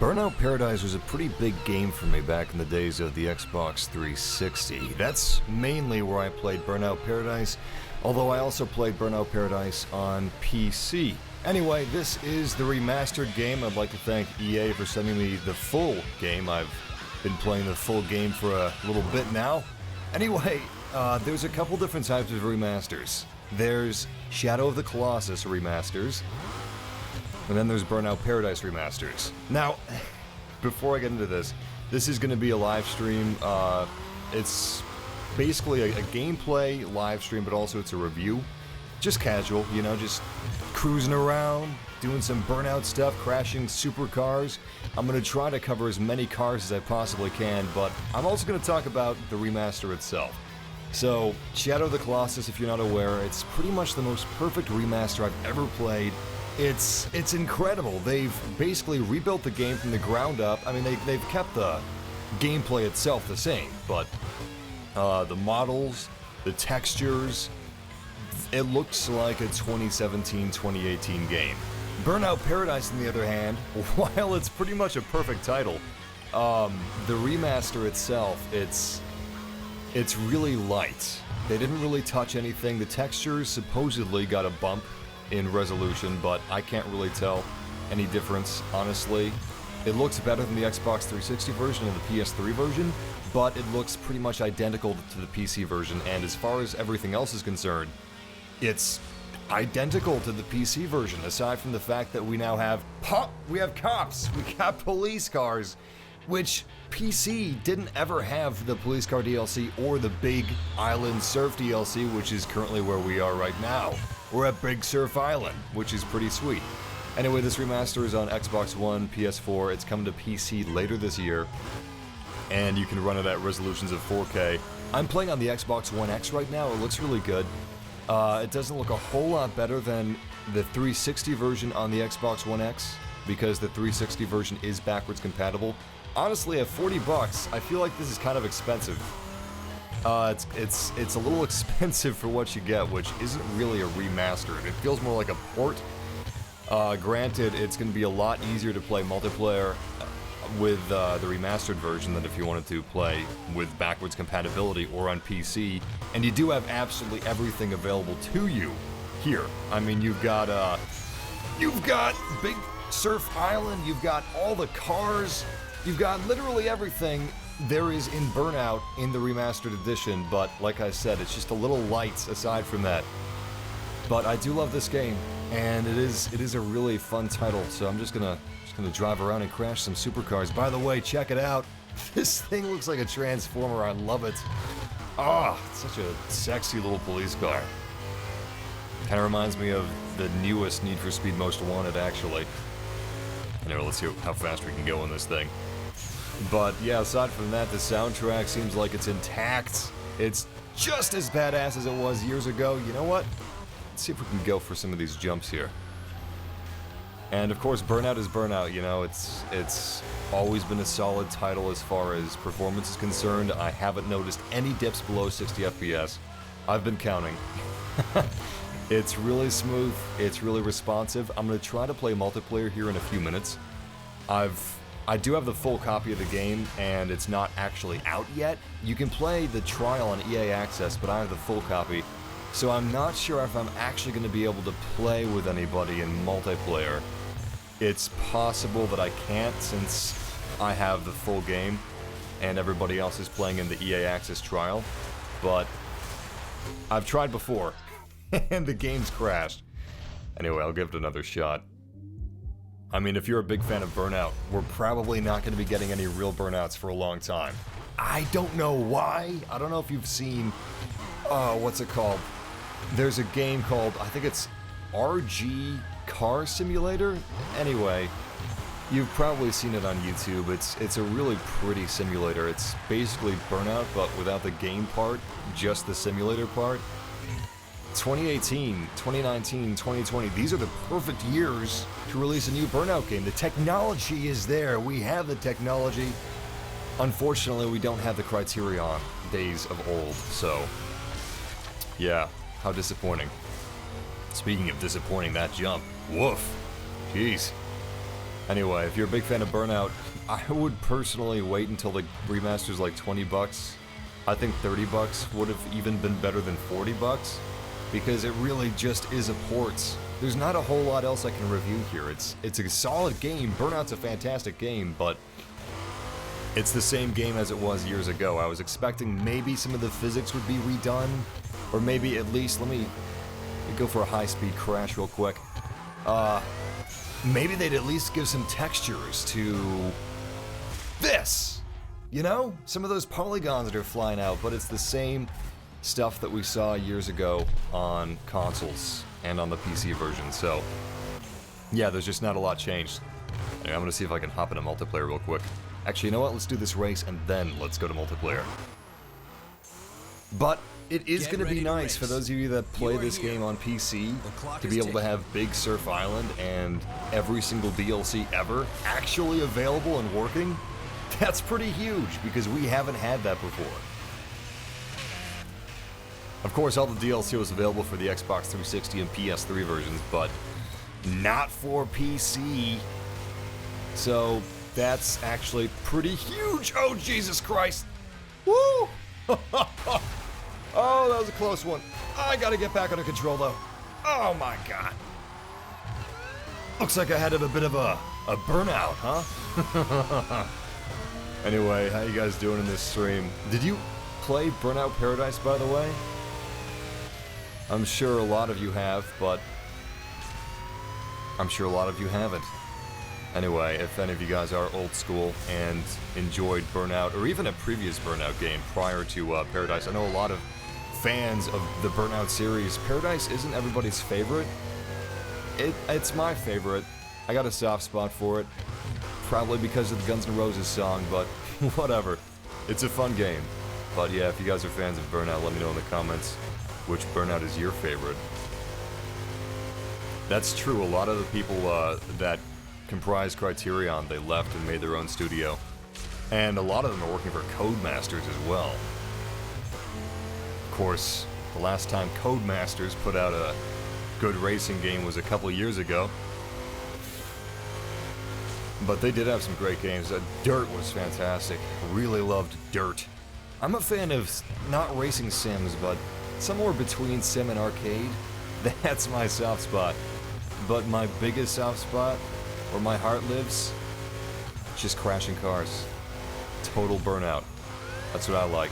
Burnout Paradise was a pretty big game for me back in the days of the Xbox 360. That's mainly where I played Burnout Paradise, although I also played Burnout Paradise on PC. Anyway, this is the remastered game. I'd like to thank EA for sending me the full game. I've been playing the full game for a little bit now. Anyway, there's a couple different types of remasters. There's Shadow of the Colossus remasters, and then there's Burnout Paradise remasters. Now, before I get into this, this is going to be a live stream. It's basically a gameplay live stream, but also it's a review. Just casual, you know, just cruising around, doing some Burnout stuff, crashing supercars. I'm going to try to cover as many cars as I possibly can, but I'm also going to talk about the remaster itself. So, Shadow of the Colossus, if you're not aware, it's pretty much the most perfect remaster I've ever played. It's incredible. They've basically rebuilt the game from the ground up. I mean, they've kept the gameplay itself the same, but the models, the textures, it looks like a 2017-2018 game. Burnout Paradise, on the other hand, while it's pretty much a perfect title, the remaster itself, it's really light. They didn't really touch anything. The textures supposedly got a bump in resolution, but I can't really tell any difference, honestly. It looks better than the Xbox 360 version and the PS3 version, but it looks pretty much identical to the PC version, and as far as everything else is concerned, it's identical to the PC version, aside from the fact that we now have cops, we got police cars, which PC didn't ever have the police car DLC or the Big Island Surf DLC, which is currently where we are right now. We're at Big Surf Island, which is pretty sweet. Anyway, this remaster is on Xbox One, PS4, it's coming to PC later this year, and you can run it at resolutions of 4K. I'm playing on the Xbox One X right now, it looks really good. It doesn't look a whole lot better than the 360 version on the Xbox One X, because the 360 version is backwards compatible. Honestly, at $40, I feel like this is kind of expensive. It's a little expensive for what you get, which isn't really a remaster. It feels more like a port. Granted, it's going to be a lot easier to play multiplayer with the remastered version than if you wanted to play with backwards compatibility or on PC. And you do have absolutely everything available to you here. I mean, you've got Big Surf Island, you've got all the cars, you've got literally everything there is in Burnout in the remastered edition, but like I said, it's just a little light aside from that. But I do love this game, and it is a really fun title, so I'm just gonna drive around and crash some supercars. By the way, check it out. This thing looks like a Transformer, I love it. Ah, it's such a sexy little police car. Kinda reminds me of the newest Need for Speed Most Wanted, actually. Anyway, let's see how fast we can go in this thing. But yeah, aside from that, the soundtrack seems like it's intact. It's just as badass as it was years ago. You know what? Let's see if we can go for some of these jumps here. And of course, Burnout is Burnout, you know, it's always been a solid title as far as performance is concerned. I haven't noticed any dips below 60 FPS. I've been counting. It's really smooth, it's really responsive. I'm going to try to play multiplayer here in a few minutes. I do have the full copy of the game, and it's not actually out yet. You can play the trial on EA Access, but I have the full copy. So I'm not sure if I'm actually going to be able to play with anybody in multiplayer. It's possible that I can't, since I have the full game, and everybody else is playing in the EA Access trial. But I've tried before, and the game's crashed. Anyway, I'll give it another shot. I mean, if you're a big fan of Burnout, we're probably not going to be getting any real Burnouts for a long time. I don't know why. I don't know if you've seen, what's it called? There's a game called, I think it's RG Car Simulator? Anyway, you've probably seen it on YouTube. It's a really pretty simulator. It's basically Burnout, but without the game part, just the simulator part. 2018, 2019, 2020, these are the perfect years to release a new Burnout game. The technology is there. We have the technology. Unfortunately, we don't have the Criterion days of old, so yeah, how disappointing. Speaking of disappointing, that jump. Woof. Jeez. Anyway, if you're a big fan of Burnout, I would personally wait until the remaster's like 20 bucks. I think 30 bucks would have even been better than 40 bucks, because it really just is a port. There's not a whole lot else I can review here. It's a solid game. Burnout's a fantastic game, but it's the same game as it was years ago. I was expecting maybe some of the physics would be redone, or maybe at least, let me go for a high-speed crash real quick. Maybe they'd at least give some textures to this, you know? Some of those polygons that are flying out, but it's the same stuff that we saw years ago on consoles and on the PC version, so yeah, there's just not a lot changed. Anyway, I'm gonna see if I can hop into multiplayer real quick. Actually, you know what? Let's do this race and then let's go to multiplayer. But it is going to be nice for those of you that play this game on PC to be able to have Big Surf Island and every single DLC ever actually available and working. That's pretty huge because we haven't had that before. Of course, all the DLC was available for the Xbox 360 and PS3 versions, but not for PC. So that's actually pretty huge. Oh, Jesus Christ. Woo! Oh, that was a close one. I gotta get back under control, though. Oh, my God. Looks like I had a bit of a burnout, huh? Anyway, how you guys doing in this stream? Did you play Burnout Paradise, by the way? I'm sure a lot of you have, but I'm sure a lot of you haven't. Anyway, if any of you guys are old school and enjoyed Burnout, or even a previous Burnout game prior to Paradise, I know a lot of fans of the Burnout series. Paradise isn't everybody's favorite. It's my favorite. I got a soft spot for it. Probably because of the Guns N' Roses song, but whatever. It's a fun game. But yeah, if you guys are fans of Burnout, let me know in the comments which Burnout is your favorite. That's true. A lot of the people that comprise Criterion, they left and made their own studio. And a lot of them are working for Codemasters as well. Of course, the last time Codemasters put out a good racing game was a couple years ago. But they did have some great games. Dirt was fantastic. Really loved Dirt. I'm a fan of not racing sims, but somewhere between sim and arcade. That's my soft spot. But my biggest soft spot, where my heart lives, just crashing cars. Total Burnout. That's what I like.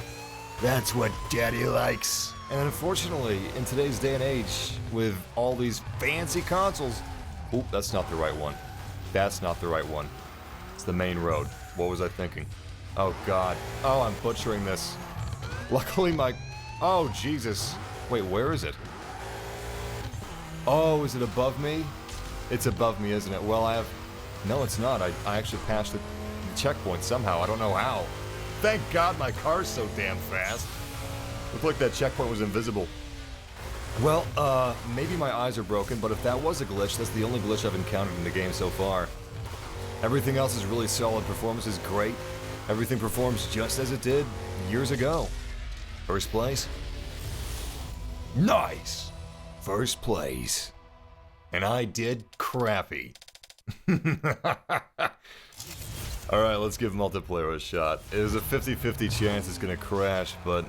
That's what Daddy likes. And unfortunately, in today's day and age, with all these fancy consoles... Oop, that's not the right one. That's not the right one. It's the main road. What was I thinking? Oh, God. Oh, I'm butchering this. Luckily, my... Oh, Jesus. Wait, where is it? Oh, is it above me? It's above me, isn't it? Well, I have... No, it's not. I actually passed the checkpoint somehow. I don't know how. Thank God my car's so damn fast. Looked like that checkpoint was invisible. Well, maybe my eyes are broken, but if that was a glitch, that's the only glitch I've encountered in the game so far. Everything else is really solid. Performance is great. Everything performs just as it did years ago. First place? Nice! First place. And I did crappy. Alright, let's give multiplayer a shot. There's a 50-50 chance it's gonna crash, but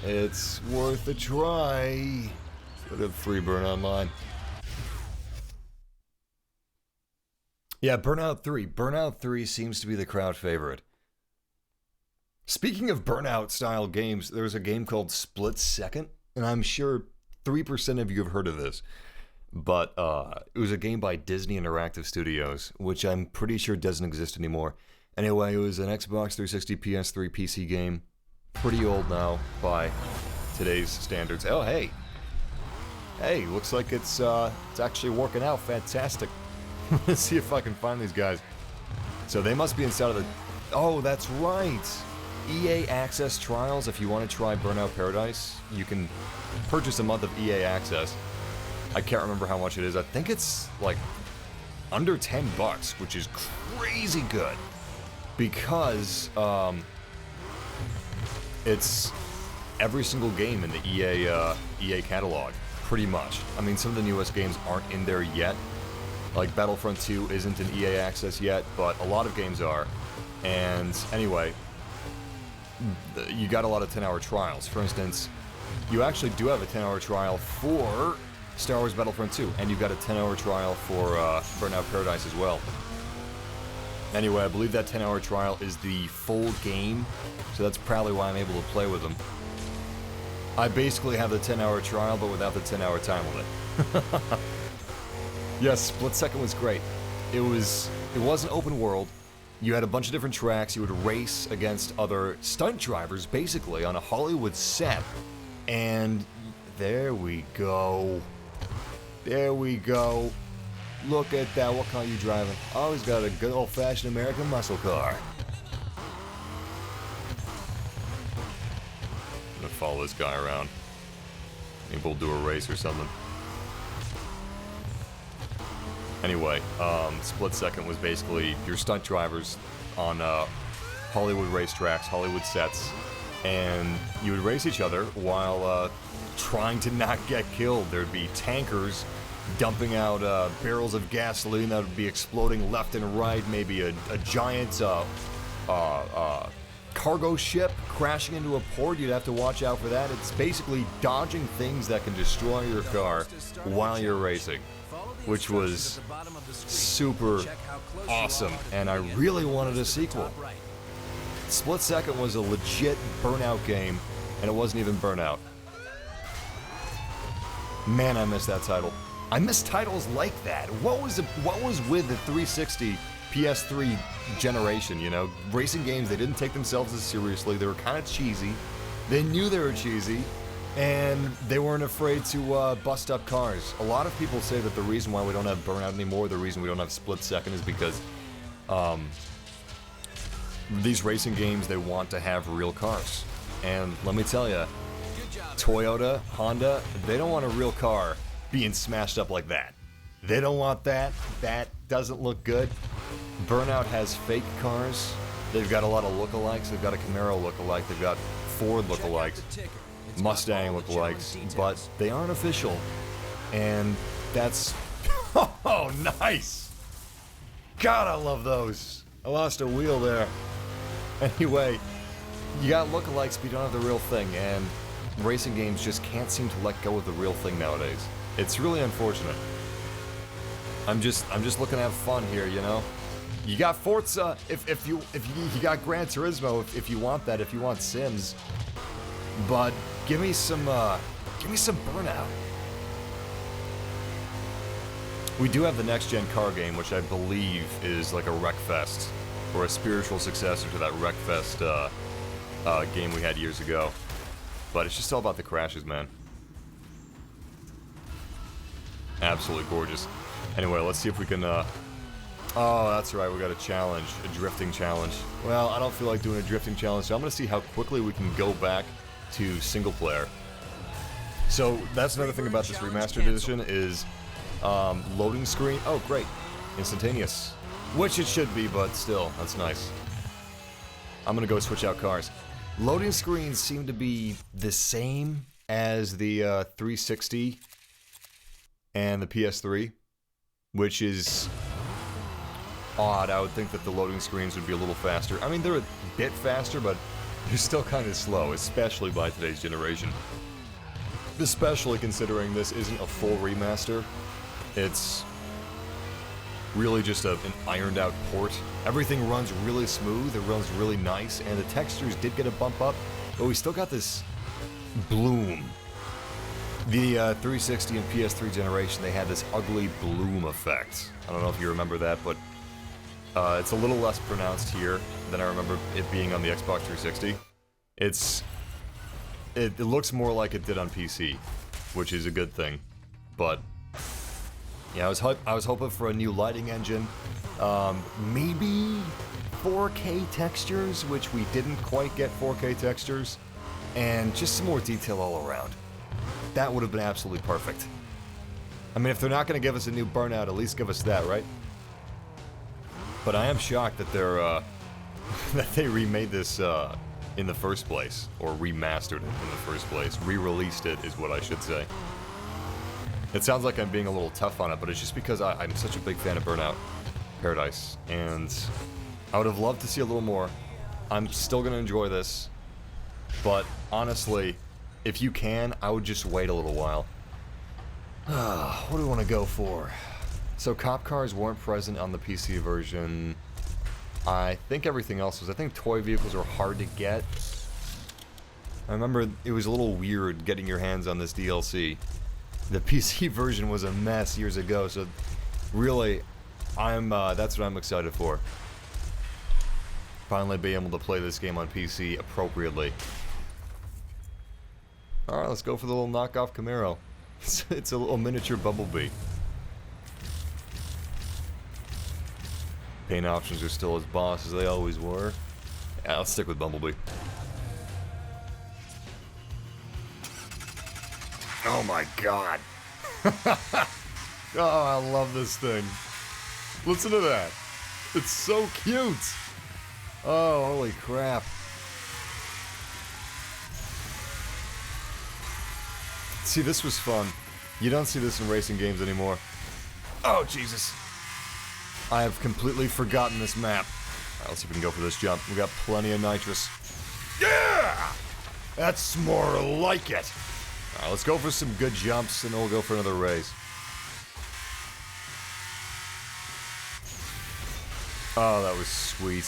it's worth a try. Let's go to the free Burnout line. Yeah, Burnout 3. Burnout 3 seems to be the crowd favorite. Speaking of Burnout-style games, there's a game called Split Second, and I'm sure 3% of you have heard of this. But it was a game by Disney Interactive Studios, which I'm pretty sure doesn't exist anymore. Anyway, it was an Xbox 360, PS3, PC game. Pretty old now by today's standards. Oh, hey. Hey, looks like it's actually working out fantastic. Let's see if I can find these guys. So they must be inside of the... Oh, that's right. EA Access Trials. If you want to try Burnout Paradise, you can purchase a month of EA Access. I can't remember how much it is. I think it's like under $10, which is crazy good. Because it's every single game in the EA catalog, pretty much. I mean, some of the newest games aren't in there yet, Like, Battlefront 2 isn't in EA Access yet, but a lot of games are. And anyway, you got a lot of 10-hour trials. For instance, you actually do have a 10-hour trial for Star Wars Battlefront 2, and you've got a 10-hour trial for Burnout Paradise as well. Anyway, I believe that 10-hour trial is the full game, so that's probably why I'm able to play with them. I basically have the 10-hour trial, but without the 10-hour time limit. Yes, Split Second was great. It wasn't open world. You had a bunch of different tracks. You would race against other stunt drivers, basically, on a Hollywood set. And there we go. There we go. Look at that. What car are you driving? Oh, he's got a good old-fashioned American muscle car. I'm gonna follow this guy around. Maybe we'll do a race or something. Anyway, Split Second was basically your stunt drivers on Hollywood racetracks, Hollywood sets, and you would race each other while trying to not get killed. There'd be tankers dumping out barrels of gasoline that would be exploding left and right, maybe a giant cargo ship crashing into a port. You'd have to watch out for that. It's basically dodging things that can destroy your car while you're racing, which was super awesome, and I really wanted a sequel. Split Second was a legit Burnout game, and it wasn't even Burnout. Man, I miss that title. I miss titles like that. What was with the 360 PS3 generation, you know? Racing games, they didn't take themselves as seriously. They were kind of cheesy. They knew they were cheesy, and they weren't afraid to bust up cars. A lot of people say that the reason why we don't have Burnout anymore, the reason we don't have Split Second, is because these racing games, they want to have real cars. And let me tell you, Toyota, Honda, they don't want a real car being smashed up like that. They don't want that. That doesn't look good. Burnout has fake cars. They've got a lot of lookalikes. They've got a Camaro lookalike. They've got Ford lookalikes, Mustang lookalikes, but they aren't official. And that's... Oh, nice! God, I love those. I lost a wheel there. Anyway, you got lookalikes, but you don't have the real thing, and racing games just can't seem to let go of the real thing nowadays. It's really unfortunate. I'm just looking to have fun here, you know. You got Forza, if you got Gran Turismo, if you want that, if you want Sims, but give me some Burnout. We do have the next gen car game, which I believe is like a Wreckfest, or a spiritual successor to that Wreckfest game we had years ago. But it's just all about the crashes, man. Absolutely gorgeous. Anyway, let's see if we can, oh, that's right, we got a challenge, a drifting challenge. Well, I don't feel like doing a drifting challenge, so I'm gonna see how quickly we can go back to single player. So, that's another thing about this Remastered Edition is, loading screen, oh great, instantaneous. Which it should be, but still, that's nice. I'm gonna go switch out cars. Loading screens seem to be the same as the 360 and the PS3, which is odd. I would think that the loading screens would be a little faster. I mean, they're a bit faster, but they're still kind of slow, especially by today's generation. Especially considering this isn't a full remaster. It's really just an ironed out port. Everything runs really smooth, it runs really nice, and the textures did get a bump up, but we still got this bloom. The 360 and PS3 generation, they had this ugly bloom effect. I don't know if you remember that, but it's a little less pronounced here than I remember it being on the Xbox 360. It looks more like it did on PC, which is a good thing, but yeah, I was hoping for a new lighting engine, maybe 4K textures, which we didn't quite get 4K textures, and just some more detail all around. That would have been absolutely perfect. I mean, if they're not going to give us a new Burnout, at least give us that, right? But I am shocked that they're, that they remade this, in the first place, or remastered it in the first place. Re-released it is what I should say. It sounds like I'm being a little tough on it, but it's just because I'm such a big fan of Burnout Paradise, and I would have loved to see a little more. I'm still gonna enjoy this, but honestly, if you can, I would just wait a little while. What do we want to go for? So cop cars weren't present on the PC version. I think everything else was. I think toy vehicles were hard to get. I remember it was a little weird getting your hands on this DLC. The PC version was a mess years ago, so really, that's what I'm excited for. Finally be able to play this game on PC appropriately. Alright, let's go for the little knockoff Camaro. It's a little miniature Bumblebee. Paint options are still as boss as they always were. Yeah, let's stick with Bumblebee. Oh my god. Oh, I love this thing. Listen to that. It's so cute. Oh, holy crap. See, this was fun. You don't see this in racing games anymore. Oh, Jesus. I have completely forgotten this map. Alright, let's see if we can go for this jump. We got plenty of nitrous. Yeah! That's more like it. Alright, let's go for some good jumps, and then we'll go for another race. Oh, that was sweet.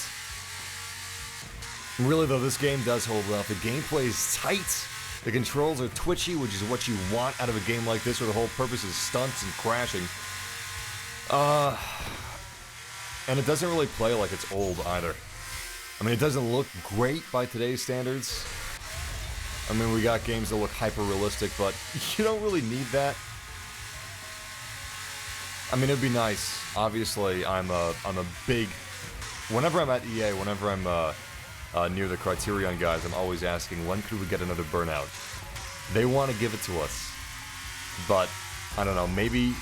Really, though, this game does hold up. The gameplay is tight. The controls are twitchy, which is what you want out of a game like this, where the whole purpose is stunts and crashing. And it doesn't really play like it's old, either. I mean, it doesn't look great by today's standards. I mean, we got games that look hyper-realistic, but you don't really need that. I mean, it'd be nice. Obviously, I'm a big... Whenever I'm at EA, whenever I'm near the Criterion guys, I'm always asking, when could we get another Burnout? They want to give it to us. But, I don't know, maybe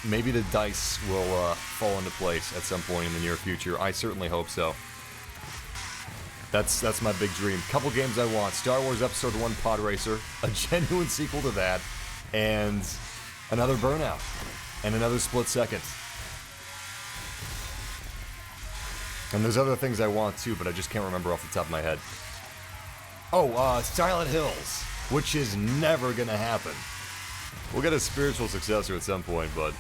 the dice will fall into place at some point in the near future. I certainly hope so. That's my big dream. Couple games I want. Star Wars Episode 1 Pod Racer, a genuine sequel to that, and another Burnout, and another Split Second. And there's other things I want too, but I just can't remember off the top of my head. Oh, Silent Hills, which is never gonna happen. We'll get a spiritual successor at some point, but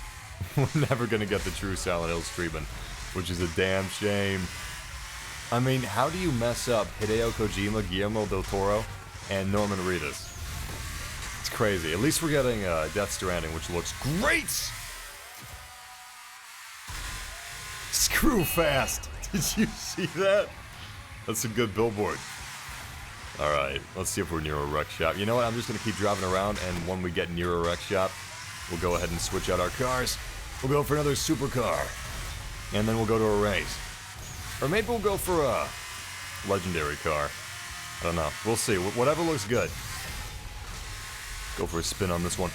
we're never gonna get the true Silent Hills treatment, which is a damn shame. I mean, how do you mess up Hideo Kojima, Guillermo del Toro, and Norman Reedus? It's crazy. At least we're getting Death Stranding, which looks great! Screw fast! Did you see that? That's a good billboard. Alright, let's see if we're near a wreck shop. You know what, I'm just gonna keep driving around, and when we get near a wreck shop, we'll go ahead and switch out our cars. We'll go for another supercar. And then we'll go to a race. Or maybe we'll go for a legendary car. I don't know. We'll see. Whatever looks good. Go for a spin on this one.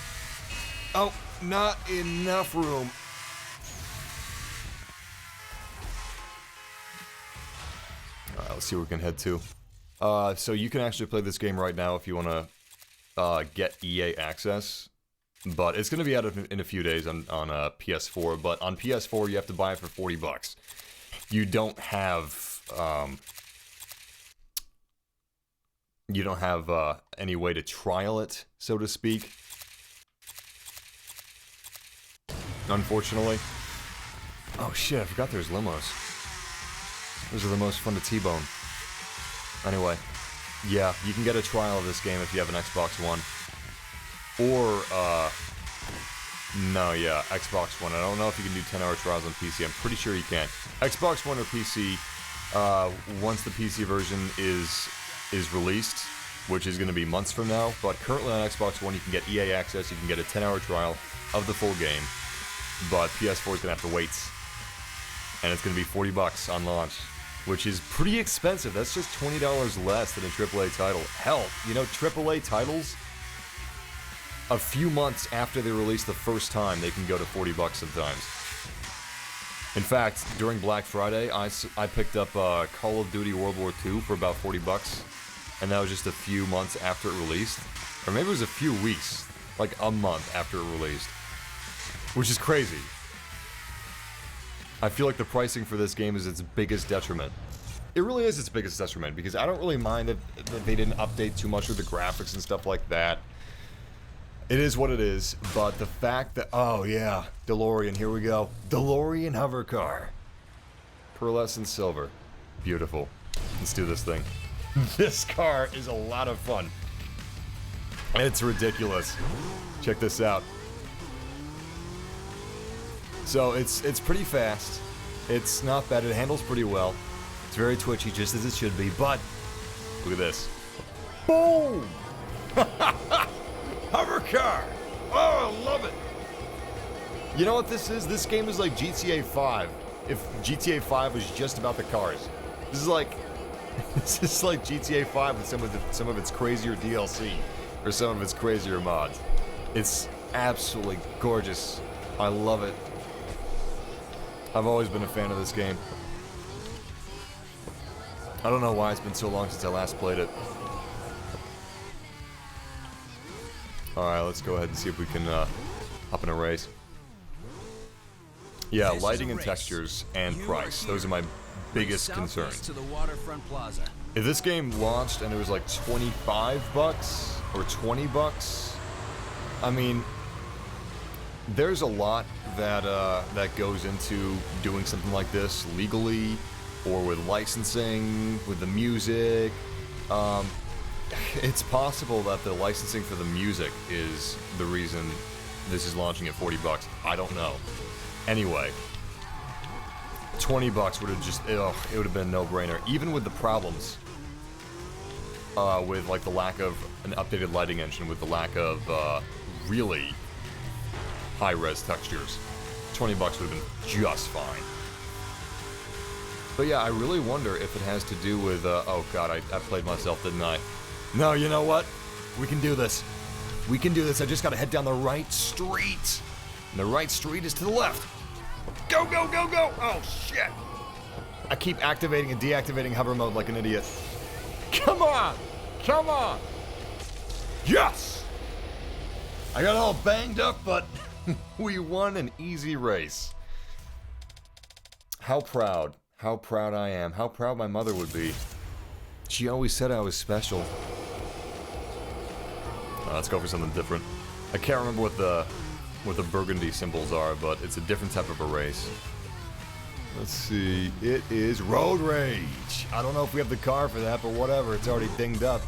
Oh, not enough room. Alright, let's see where we can head to. So you can actually play this game right now if you want to get EA access. But it's going to be out in a few days on PS4. But on PS4, you have to buy it for $40. You don't have any way to trial it, so to speak. Unfortunately. Oh shit, I forgot there's limos. Those are the most fun to T-bone. Anyway, yeah, you can get a trial of this game if you have an Xbox One. Or, no, yeah, Xbox One. I don't know if you can do 10-hour trials on PC. I'm pretty sure you can. Xbox One or PC, once the PC version is released, which is going to be months from now, but currently on Xbox One you can get EA access, you can get a 10-hour trial of the full game, but PS4 is going to have to wait. And it's going to be $40 on launch, which is pretty expensive. That's just $20 less than a AAA title. Hell, you know, AAA titles, a few months after they release the first time, they can go to $40 sometimes. In fact, during Black Friday, I picked up Call of Duty World War II for about $40, and that was just a few months after it released. Or maybe it was a few weeks, like a month after it released. which is crazy. I feel like the pricing for this game is its biggest detriment. It really is its biggest detriment, because I don't really mind that they didn't update too much with the graphics and stuff like that. It is what it is, but the fact that, oh yeah, DeLorean, here we go. DeLorean hover car. Pearlescent silver. Beautiful. Let's do this thing. This car is a lot of fun. It's ridiculous. Check this out. So it's pretty fast. It's not bad. It handles pretty well. It's very twitchy, just as it should be. But look at this. Boom! Hover car. Oh, I love it. You know what this is? This game is like GTA 5. If GTA 5 was just about the cars. This is like GTA 5 with some of its crazier DLC or some of its crazier mods. It's absolutely gorgeous. I love it. I've always been a fan of this game. I don't know why it's been so long since I last played it. Alright, let's go ahead and see if we can hop in a race. Yeah, lighting and textures and price. Those are my biggest concerns. If this game launched and it was like $25 or $20, I mean, there's a lot that that goes into doing something like this legally, or with licensing, with the music. It's possible that the licensing for the music is the reason this is launching at $40. I don't know. Anyway, $20 would have just, it would have been a no-brainer. Even with the problems, with like the lack of an updated lighting engine, with the lack of really high-res textures, $20 would have been just fine. But yeah, I really wonder if it has to do with, oh god, I played myself, didn't I? No, you know what? We can do this. We can do this. I just gotta head down the right street. And the right street is to the left. Go, go, go, go! Oh, shit! I keep activating and deactivating hover mode like an idiot. Come on! Come on! Yes! I got all banged up, but we won an easy race. How proud I am. How proud my mother would be. She always said I was special. Let's go for something different. I can't remember what the burgundy symbols are, but it's a different type of a race. Let's see. It is Road Rage. I don't know if we have the car for that, but whatever. It's already dinged up.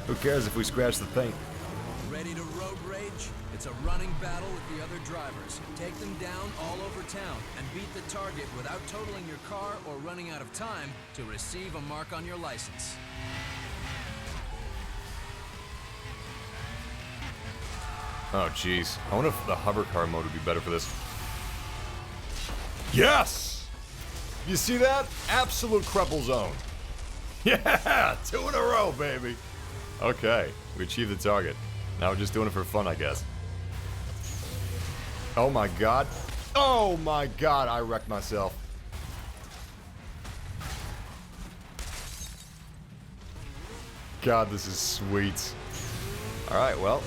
Who cares if we scratch the paint? Ready to road rage? It's a running battle with the other drivers. Take them down all over town and beat the target without totaling your car or running out of time to receive a mark on your license. Oh, jeez. I wonder if the hover car mode would be better for this. Yes! You see that? Absolute crumple zone. Yeah! 2 in a row, baby! Okay, we achieved the target. Now we're just doing it for fun, I guess. Oh my god. Oh my god, I wrecked myself. God, this is sweet. Alright, well,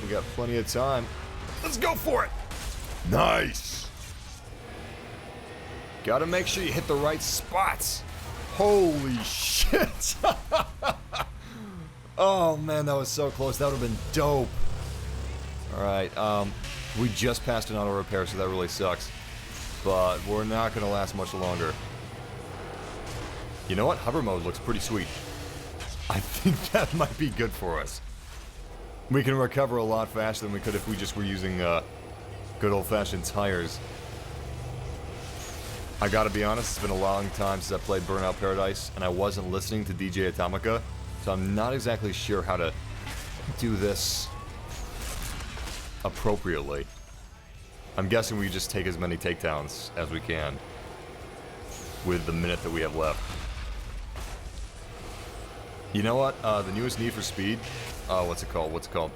we got plenty of time. Let's go for it! Nice! Gotta make sure you hit the right spots. Holy shit! Oh man, that was so close. That would have been dope. Alright, we just passed an auto repair, so that really sucks. But we're not gonna last much longer. You know what? Hover mode looks pretty sweet. I think that might be good for us. We can recover a lot faster than we could if we just were using good old-fashioned tires. I gotta be honest, it's been a long time since I played Burnout Paradise, and I wasn't listening to DJ Atomica, so I'm not exactly sure how to do this appropriately. I'm guessing we just take as many takedowns as we can with the minute that we have left. You know what? The newest Need for Speed. What's it called? What's it called?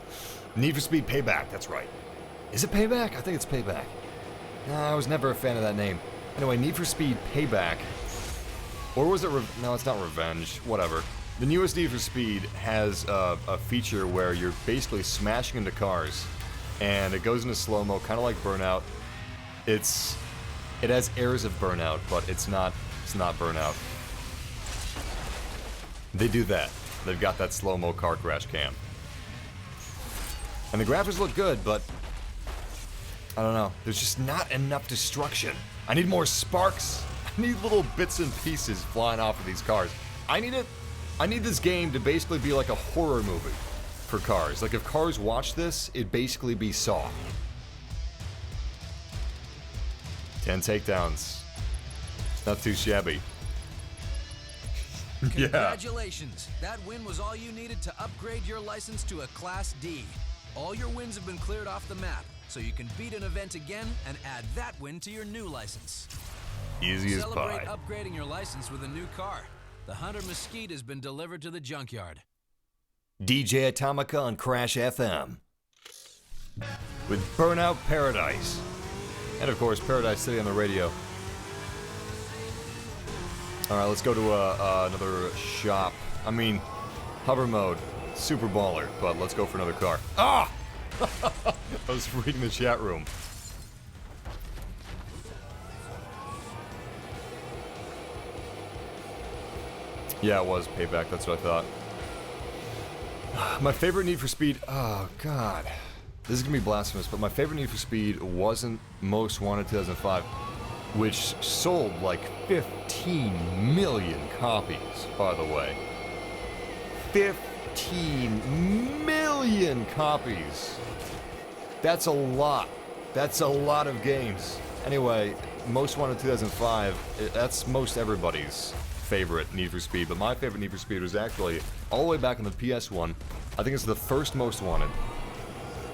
Need for Speed Payback. That's right. Is it Payback? I think it's Payback. I was never a fan of that name. Anyway, Need for Speed Payback. Or was it? No, it's not Revenge. Whatever. The newest Need for Speed has a feature where you're basically smashing into cars and it goes into slow-mo, kind of like Burnout. It has airs of Burnout, but it's not Burnout. They do that. They've got that slow-mo car crash cam. And the graphics look good, but I don't know. There's just not enough destruction. I need more sparks. I need little bits and pieces flying off of these cars. I need this game to basically be like a horror movie for cars. Like if cars watch this, it'd basically be Saw. 10 takedowns. It's not too shabby. Yeah. Congratulations. That win was all you needed to upgrade your license to a Class D. All your wins have been cleared off the map, so you can beat an event again and add that win to your new license. Easy as Celebrate pie. upgrading your license with a new car. The Hunter Mesquite has been delivered to the junkyard. DJ Atomica on Crash FM. With Burnout Paradise. And of course, Paradise City on the radio. Alright, let's go to another shop. I mean, hover mode. Super baller, but let's go for another car. Ah! I was reading the chat room. Yeah, it was Payback, that's what I thought. My favorite Need for Speed... Oh, God. This is gonna be blasphemous, but my favorite Need for Speed wasn't Most Wanted 2005, which sold like 15 million copies, by the way. 15 million copies! That's a lot. That's a lot of games. Anyway, Most Wanted 2005, that's most everybody's favorite Need for Speed, but my favorite Need for Speed was actually all the way back on the PS1. I think it's the first Most Wanted.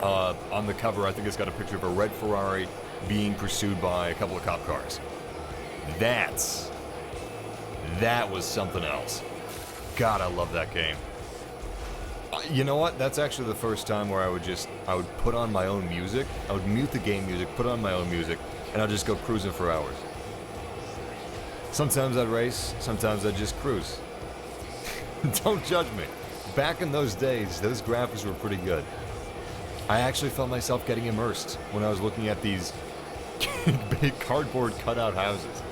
On the cover, I think it's got a picture of a red Ferrari being pursued by a couple of cop cars. That was something else. God, I love that game. You know what? That's actually the first time where I would put on my own music. I would mute the game music, put on my own music, and I'd just go cruising for hours. Sometimes I'd race, sometimes I'd just cruise. Don't judge me. Back in those days, those graphics were pretty good. I actually felt myself getting immersed when I was looking at these big cardboard cutout houses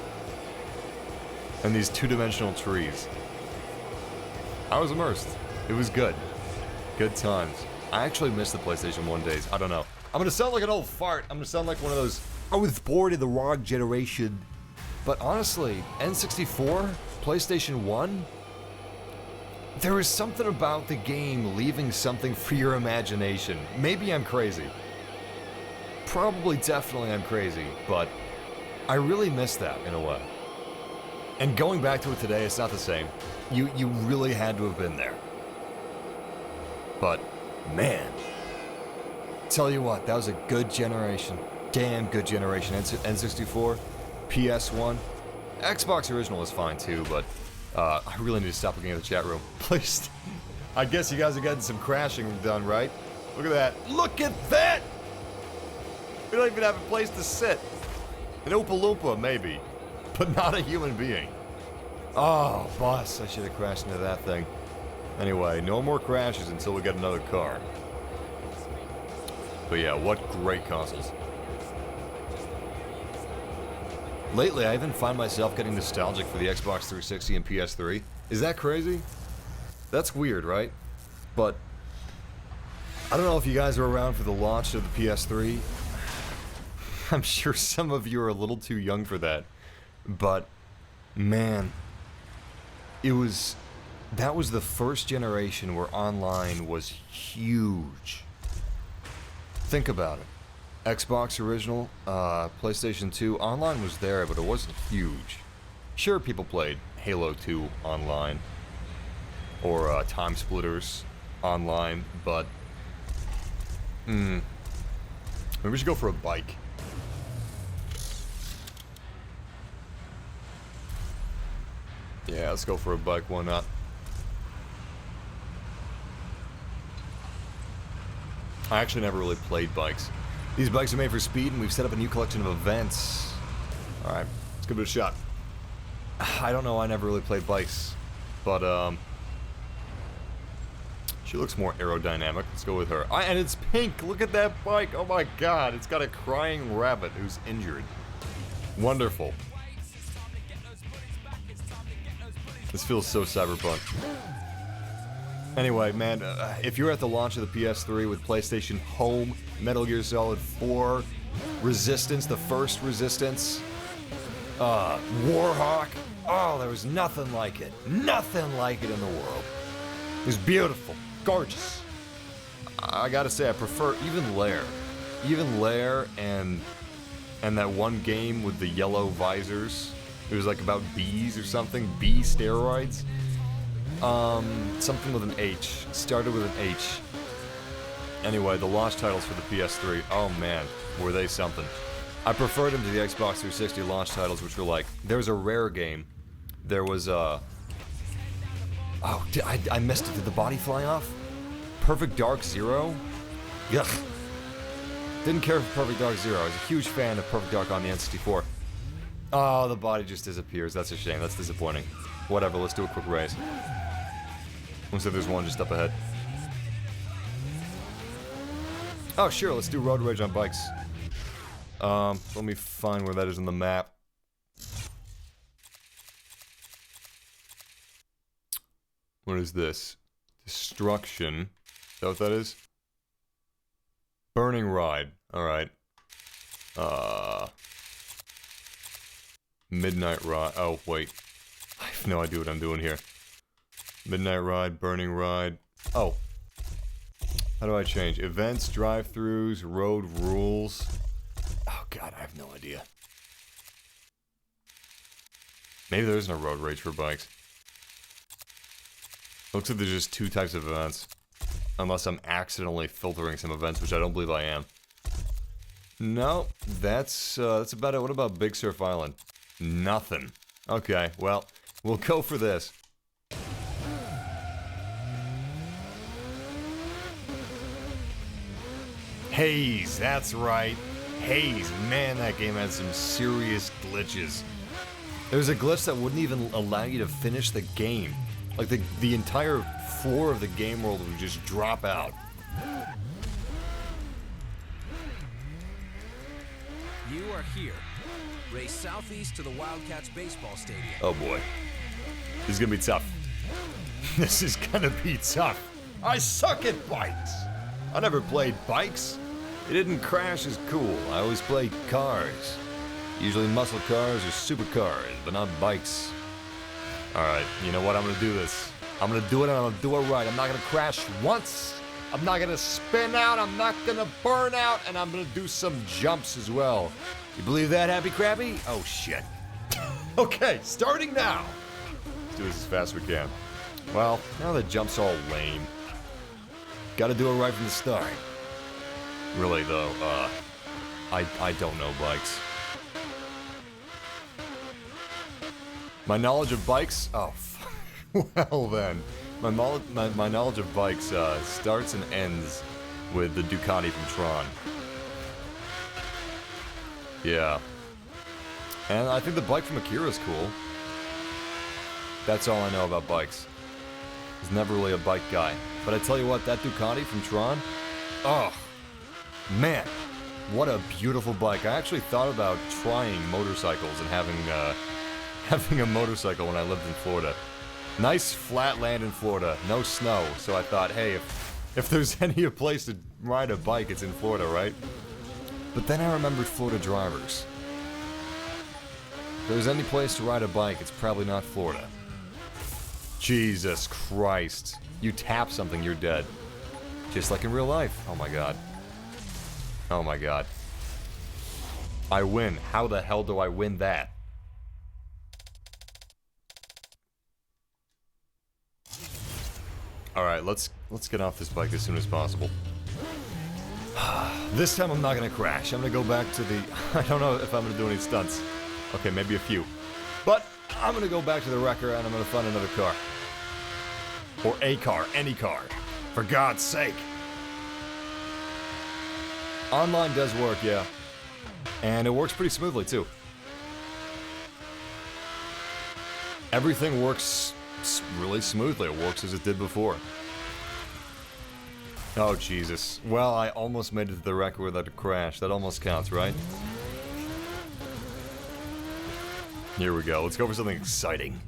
and these two-dimensional trees. I was immersed. It was good. Good times. I actually miss the PlayStation 1 days. I don't know. I'm gonna sound like an old fart. I'm gonna sound like one of those, I was born in the wrong generation. But honestly, N64, PlayStation 1, there is something about the game leaving something for your imagination. Maybe I'm crazy. Probably, definitely I'm crazy, but I really miss that in a way. And going back to it today, it's not the same. You really had to have been there. But, man, tell you what, that was a good generation. Damn good generation. N64, PS1, Xbox original was fine too, but I really need to stop looking at the chat room. Please. I guess you guys are getting some crashing done, right? Look at that. Look at that! We don't even have a place to sit. An Oompa Loompa, maybe. But not a human being. Oh, boss, I should have crashed into that thing. Anyway, no more crashes until we get another car. But yeah, what great consoles. Lately, I even find myself getting nostalgic for the Xbox 360 and PS3. Is that crazy? That's weird, right? But I don't know if you guys were around for the launch of the PS3. I'm sure some of you are a little too young for that. But, man, that was the first generation where online was huge. Think about it. Xbox original, PlayStation 2, online was there, but it wasn't huge. Sure, people played Halo 2 online, or Time Splitters online, but maybe we should go for a bike. Yeah, let's go for a bike, why not? I actually never really played bikes. These bikes are made for speed, and we've set up a new collection of events. Alright, let's give it a shot. I don't know, I never really played bikes. But, She looks more aerodynamic. Let's go with her. And it's pink. Look at that bike. Oh my god. It's got a crying rabbit who's injured. Wonderful. This feels so cyberpunk. Anyway, man, if you're at the launch of the PS3 with PlayStation Home, Metal Gear Solid 4, Resistance, the first Resistance, Warhawk, oh, there was nothing like it. Nothing like it in the world. It was beautiful. Gorgeous. I gotta say, I prefer even Lair. Even Lair and that one game with the yellow visors. It was like about bees or something. Bee steroids. Something with an H. Started with an H. Anyway, the launch titles for the PS3. Oh man, were they something. I preferred them to the Xbox 360 launch titles, which were like, there was a Rare game. There was a... Oh, I missed it. Did the body fly off? Perfect Dark Zero? Yuck. Didn't care for Perfect Dark Zero. I was a huge fan of Perfect Dark on the N64. Oh, the body just disappears. That's a shame. That's disappointing. Whatever, let's do a quick race. Looks like there's one just up ahead. Oh, sure, let's do road rage on bikes. Let me find where that is on the map. What is this? Destruction. Is that what that is? Burning Ride. Alright. Midnight Ride. Oh, wait. I have no idea what I'm doing here. Midnight Ride, Burning Ride. Oh. How do I change? Events, drive-thrus, road rules. Oh god, I have no idea. Maybe there isn't a road rage for bikes. Looks like there's just two types of events. Unless I'm accidentally filtering some events, which I don't believe I am. No, that's about it. What about Big Surf Island? Nothing. Okay, well, we'll go for this. Haze, that's right. Haze, man, that game had some serious glitches. There was a glitch that wouldn't even allow you to finish the game. Like, the entire floor of the game world would just drop out. You are here. Race southeast to the Wildcats baseball stadium. Oh boy. This is gonna be tough. This is gonna be tough. I suck at bikes. I never played bikes. It didn't crash as cool. I always played cars. Usually muscle cars or supercars, but not bikes. Alright, you know what? I'm gonna do this. I'm gonna do it and I'm gonna do it right. I'm not gonna crash once. I'm not gonna spin out. I'm not gonna burn out. And I'm gonna do some jumps as well. You believe that, Happy Crappy? Oh, shit. Okay, starting now. Let's do this as fast as we can. Well, now the jump's all lame. Gotta do it right from the start. Really, though, I don't know bikes. My knowledge of bikes? Oh, well then. My knowledge of bikes starts and ends with the Ducati from Tron. Yeah. And I think the bike from Akira's cool. That's all I know about bikes. I was never really a bike guy. But I tell you what, that Ducati from Tron, oh, man, what a beautiful bike. I actually thought about trying motorcycles and having a motorcycle when I lived in Florida. Nice flat land in Florida, no snow, so I thought, hey, if there's any place to ride a bike, it's in Florida, right? But then I remembered Florida drivers. If there's any place to ride a bike, it's probably not Florida. Jesus Christ. You tap something, you're dead. Just like in real life. Oh my god. Oh my god. I win. How the hell do I win that? Alright, let's get off this bike as soon as possible. This time I'm not gonna crash. I'm gonna go back to the... I don't know if I'm gonna do any stunts. Okay, maybe a few. But I'm gonna go back to the wrecker and I'm gonna find another car. Or a car, any car. For God's sake. Online does work, yeah. And it works pretty smoothly, too. Everything works really smoothly. It works as it did before. Oh, Jesus. Well, I almost made it to the record without a crash. That almost counts, right? Here we go. Let's go for something exciting.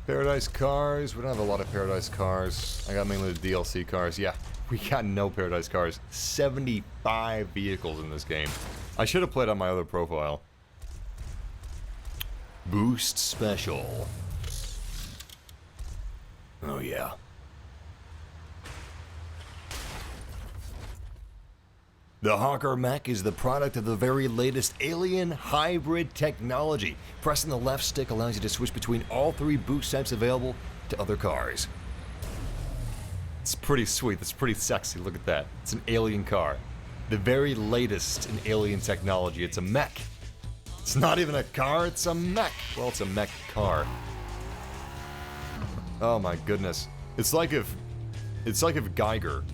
Paradise cars. We don't have a lot of Paradise cars. I got mainly the DLC cars. Yeah, we got no Paradise cars. 75 vehicles in this game. I should have played on my other profile. Boost Special. Oh, yeah. The Hawker Mech is the product of the very latest alien hybrid technology. Pressing the left stick allows you to switch between all 3 boost types available to other cars. It's pretty sweet. It's pretty sexy. Look at that. It's an alien car. The very latest in alien technology. It's a mech. It's not even a car, it's a mech. Well, it's a mech car. Oh my goodness. It's like if Geiger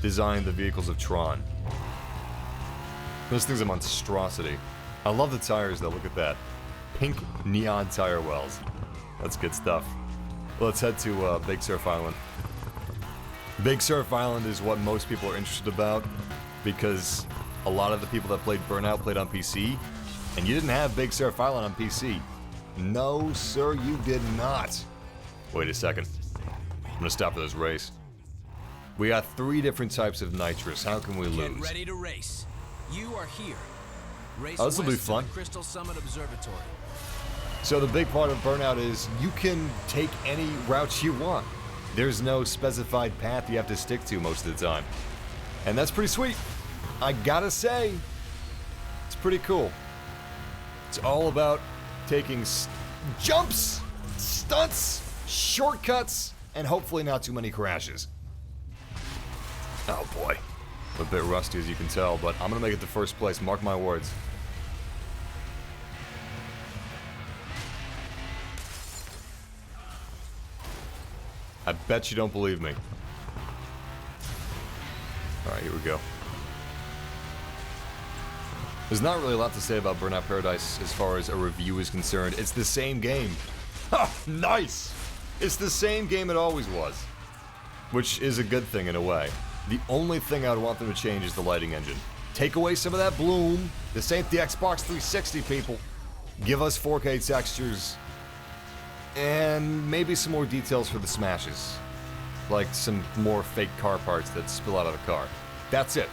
designed the vehicles of Tron. This thing's a monstrosity. I love the tires though, look at that. Pink neon tire wells. That's good stuff. Let's head to Big Surf Island. Big Surf Island is what most people are interested about because a lot of the people that played Burnout played on PC, and you didn't have Big Surf Island on PC. No, sir, you did not. Wait a second. I'm gonna stop for this race. We got 3 different types of nitrous. How can we lose? Get ready to race. You are here. Race Oh, this will be west to fun. the Crystal Summit Observatory. So the big part of Burnout is you can take any route you want. There's no specified path you have to stick to most of the time. And that's pretty sweet. I gotta say, it's pretty cool. It's all about taking jumps, stunts, shortcuts, and hopefully not too many crashes. Oh boy. I'm a bit rusty as you can tell, but I'm gonna make it to first place, mark my words. I bet you don't believe me. Alright, here we go. There's not really a lot to say about Burnout Paradise as far as a review is concerned. It's the same game. Ha! Nice! It's the same game it always was. Which is a good thing in a way. The only thing I would want them to change is the lighting engine. Take away some of that bloom. This ain't the Xbox 360, people. Give us 4K textures. And maybe some more details for the smashes. Like some more fake car parts that spill out of the car. That's it.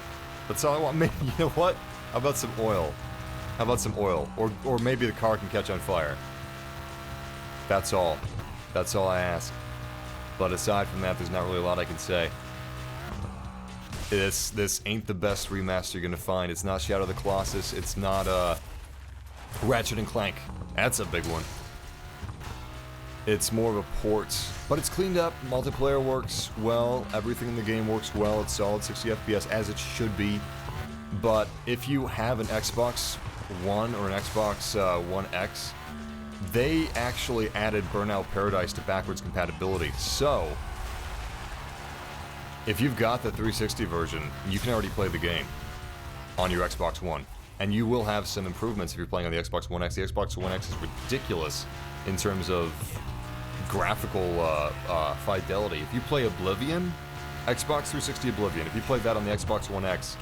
That's all I want. Maybe, you know what? How about some oil? How about some oil? Or maybe the car can catch on fire. That's all. That's all I ask. But aside from that, there's not really a lot I can say. This ain't the best remaster you're gonna find. It's not Shadow of the Colossus. It's not Ratchet and Clank. That's a big one. It's more of a port, but it's cleaned up. Multiplayer works well. Everything in the game works well. It's solid 60 FPS as it should be. But if you have an Xbox One or an Xbox One X, they actually added Burnout Paradise to backwards compatibility. So if you've got the 360 version, you can already play the game on your Xbox One. And you will have some improvements if you're playing on the Xbox One X. The Xbox One X is ridiculous in terms of graphical fidelity. If you play Oblivion, Xbox 360 Oblivion, if you play that on the Xbox One X,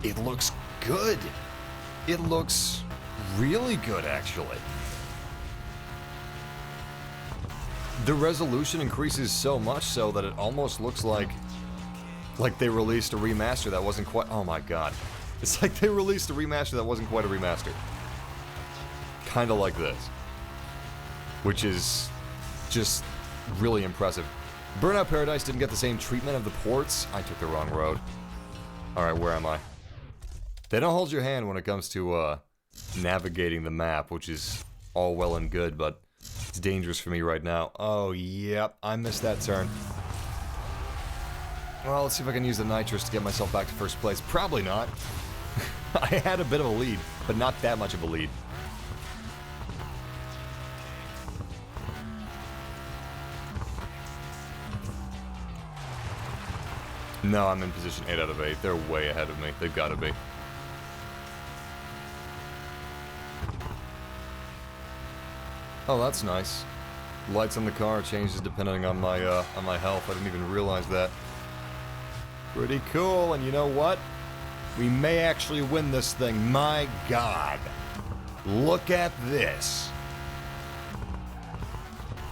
it looks good. It looks really good, actually. The resolution increases so much so that it almost looks like they released a remaster that wasn't quite... Oh my god. It's like they released a remaster that wasn't quite a remaster. Kinda like this. Which is just really impressive. Burnout Paradise didn't get the same treatment of the ports. I took the wrong road. Alright, where am I? They don't hold your hand when it comes to navigating the map, which is all well and good, but it's dangerous for me right now. Oh, yep, I missed that turn. Well, let's see if I can use the nitrous to get myself back to first place. Probably not. I had a bit of a lead, but not that much of a lead. No, I'm in position 8 out of 8. They're way ahead of me. They've got to be. Oh, that's nice. Lights on the car changes depending on my health. I didn't even realize that. Pretty cool, and you know what? We may actually win this thing. My God. Look at this.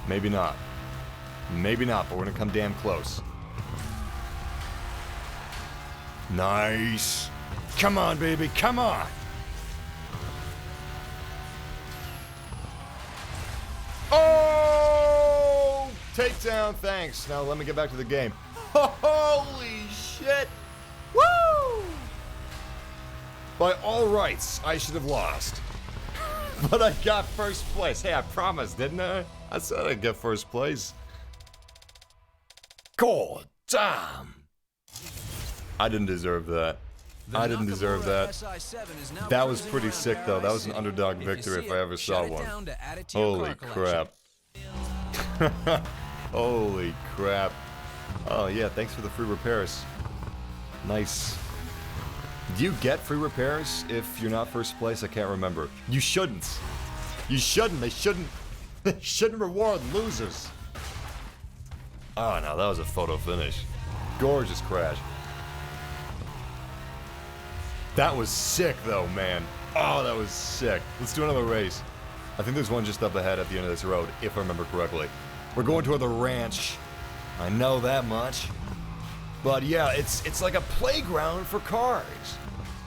Maybe not. Maybe not, but we're gonna come damn close. Nice. Come on, baby, come on. Oh! Takedown, thanks. Now let me get back to the game. Holy shit! Woo! By all rights, I should have lost. But I got first place. Hey, I promised, didn't I? I said I'd get first place. God damn. I didn't deserve that. I didn't deserve that. That was pretty sick, though. That was an underdog victory if I ever saw one. Holy crap. Holy crap. Oh, yeah, thanks for the free repairs. Nice. Do you get free repairs if you're not first place? I can't remember. You shouldn't. You shouldn't. They shouldn't reward losers. Oh, no, that was a photo finish. Gorgeous crash. That was sick, though, man. Oh, that was sick. Let's do another race. I think there's one just up ahead at the end of this road, if I remember correctly. We're going toward the ranch. I know that much. But yeah, it's like a playground for cars.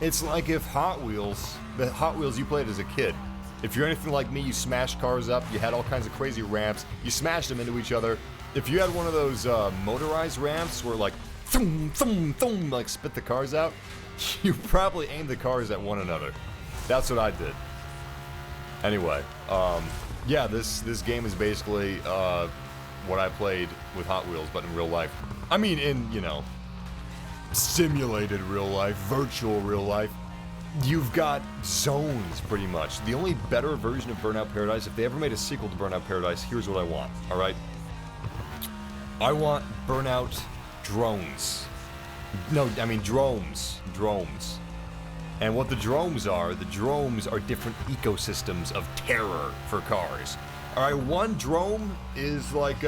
It's like if the Hot Wheels you played as a kid, if you're anything like me, you smashed cars up, you had all kinds of crazy ramps, you smashed them into each other. If you had one of those motorized ramps where like, thum, thum, thum, like spit the cars out, you probably aimed the cars at one another. That's what I did. Anyway, yeah, this game is basically what I played with Hot Wheels, but in real life. I mean, in, you know, simulated real life, virtual real life. You've got zones, pretty much. The only better version of Burnout Paradise, if they ever made a sequel to Burnout Paradise, here's what I want, alright? I want Burnout drones. No, I mean drones. Drones. And what the drones are different ecosystems of terror for cars. Alright, one drone is like,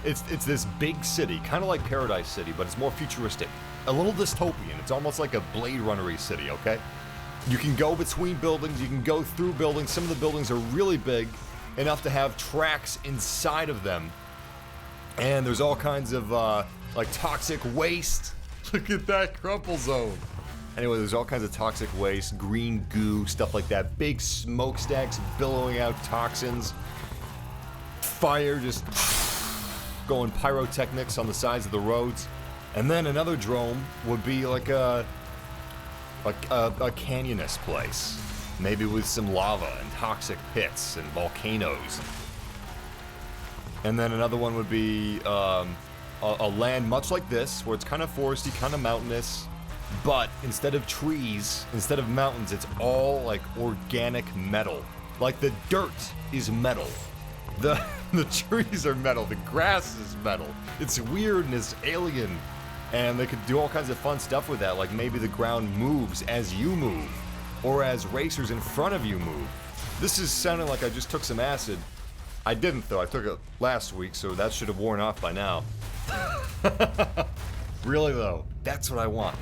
it's this big city, kind of like Paradise City, but it's more futuristic. A little dystopian. It's almost like a Blade Runner-y city, okay? You can go between buildings, you can go through buildings. Some of the buildings are really big, enough to have tracks inside of them. And there's all kinds of, like, toxic waste. Look at that crumple zone. Anyway, there's all kinds of toxic waste, green goo, stuff like that. Big smokestacks billowing out toxins. Fire just going pyrotechnics on the sides of the roads. And then another drone would be like a canyonous place. Maybe with some lava and toxic pits and volcanoes. And then another one would be a land much like this, where it's kind of foresty, kind of mountainous. But instead of trees, instead of mountains, it's all like organic metal. Like the dirt is metal. The trees are metal. The grass is metal. It's weird and it's alien. And they could do all kinds of fun stuff with that. Like maybe the ground moves as you move. Or as racers in front of you move. This is sounding like I just took some acid. I didn't though. I took it last week, so that should have worn off by now. Really though, that's what I want.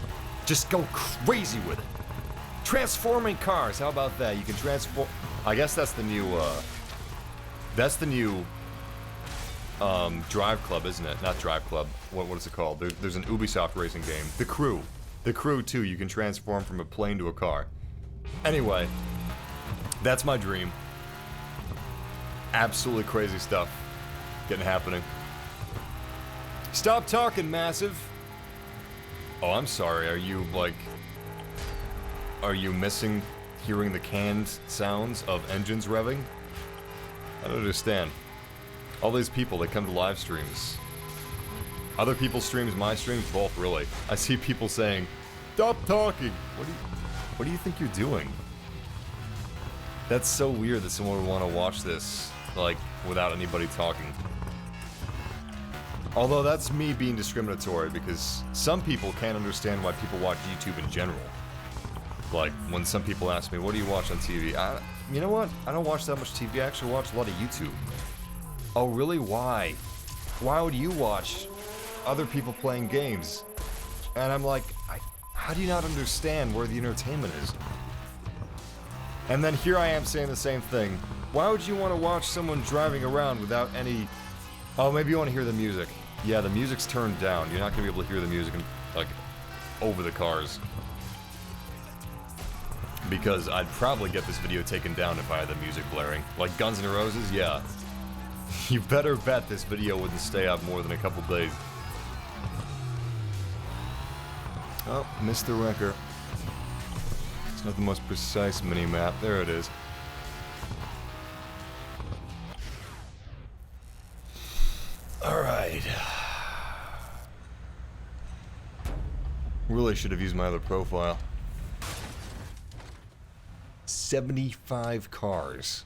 Just go crazy with it. Transforming cars, how about that? You can transform. I guess that's the new Drive Club, isn't it? Not Drive Club. What is it called? There's an Ubisoft racing game. The Crew. The Crew 2, you can transform from a plane to a car. Anyway, that's my dream. Absolutely crazy stuff getting happening. Stop talking, Massive. Oh, I'm sorry. Are you missing hearing the canned sounds of engines revving? I don't understand. All these people that come to live streams. Other people's streams, my streams, both really. I see people saying, "Stop talking." What do you think you're doing? That's so weird that someone would want to watch this, like, without anybody talking. Although that's me being discriminatory, because some people can't understand why people watch YouTube in general. Like, when some people ask me, what do you watch on TV? You know what? I don't watch that much TV, I actually watch a lot of YouTube. Oh, really? Why? Why would you watch other people playing games? And I'm like, how do you not understand where the entertainment is? And then here I am saying the same thing. Why would you want to watch someone driving around without any... Oh, maybe you want to hear the music. Yeah, the music's turned down. You're not going to be able to hear the music, like, over the cars. Because I'd probably get this video taken down if I had the music blaring. Like Guns N' Roses, yeah. You better bet this video wouldn't stay up more than a couple days. Oh, missed the wrecker. It's not the most precise mini-map. There it is. Alright. Really should have used my other profile. 75 cars.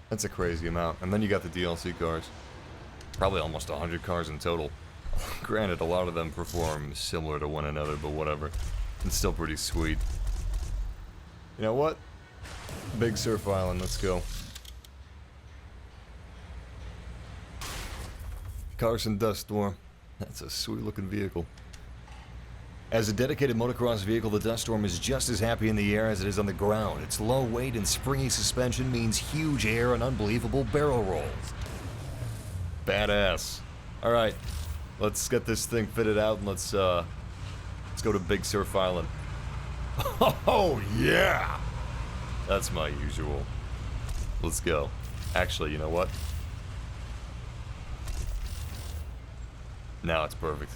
That's a crazy amount. And then you got the DLC cars. Probably almost 100 cars in total. Granted, a lot of them perform similar to one another, but whatever. It's still pretty sweet. You know what? Big Surf Island, let's go. Carson Dust Storm. That's a sweet looking vehicle. As a dedicated motocross vehicle, the Dust Storm is just as happy in the air as it is on the ground. Its low weight and springy suspension means huge air and unbelievable barrel rolls. Badass. Alright, let's get this thing fitted out and let's go to Big Surf Island. Oh yeah! That's my usual. Let's go. Actually, you know what? Now it's perfect.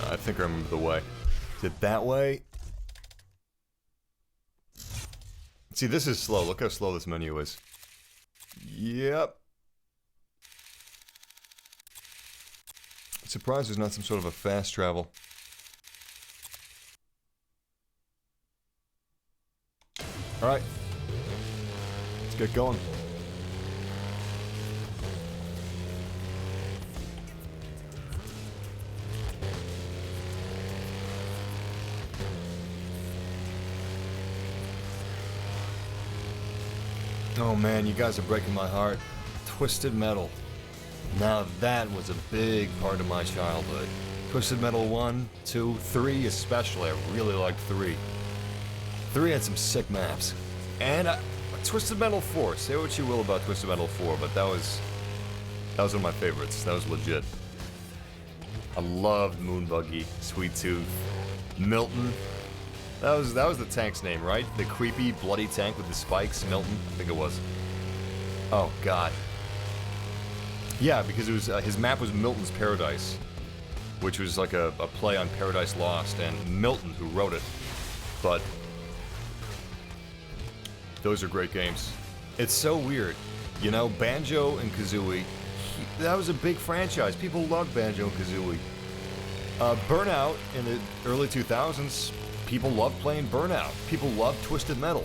I think I remember the way. Is it that way? See, this is slow. Look how slow this menu is. Yep. Surprised there's not some sort of a fast travel. Alright. Let's get going. Oh man, you guys are breaking my heart. Twisted Metal. Now that was a big part of my childhood. Twisted Metal 1, 2, 3 especially. I really liked 3. 3 had some sick maps. And Twisted Metal 4. Say what you will about Twisted Metal 4, but that was one of my favorites. That was legit. I loved Moonbuggy, Sweet Tooth, Milton. That was the tank's name, right? The creepy, bloody tank with the spikes, Milton, I think it was. Oh God. Yeah, because it was his map was Milton's Paradise, which was like a play on Paradise Lost, and Milton who wrote it. But those are great games. It's so weird, you know. Banjo and Kazooie, that was a big franchise. People loved Banjo and Kazooie. Burnout in the early 2000s. People loved playing Burnout. People loved Twisted Metal.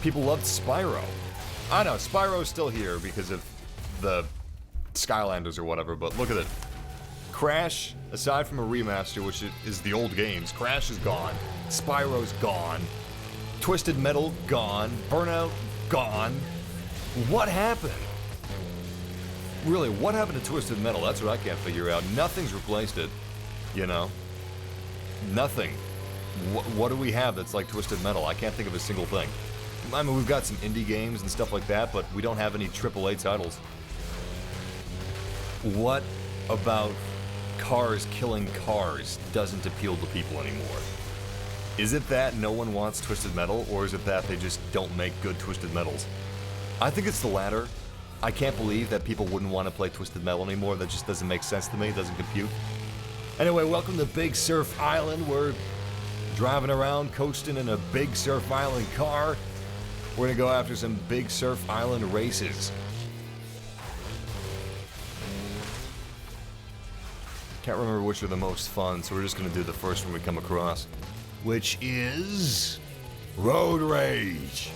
People loved Spyro. I know, Spyro's still here because of the Skylanders or whatever, but look at it. Crash, aside from a remaster, which is the old games, Crash is gone. Spyro's gone. Twisted Metal, gone. Burnout, gone. What happened? Really, what happened to Twisted Metal? That's what I can't figure out. Nothing's replaced it, you know? Nothing. What do we have that's like Twisted Metal? I can't think of a single thing. I mean, we've got some indie games and stuff like that, but we don't have any AAA titles. What about cars killing cars doesn't appeal to people anymore? Is it that no one wants Twisted Metal, or is it that they just don't make good Twisted Metals? I think it's the latter. I can't believe that people wouldn't want to play Twisted Metal anymore. That just doesn't make sense to me. It doesn't compute. Anyway, welcome to Big Surf Island. We're driving around, coasting in a Big Surf Island car. We're gonna go after some Big Surf Island races. Can't remember which are the most fun, so we're just gonna do the first one we come across, which is Road Rage.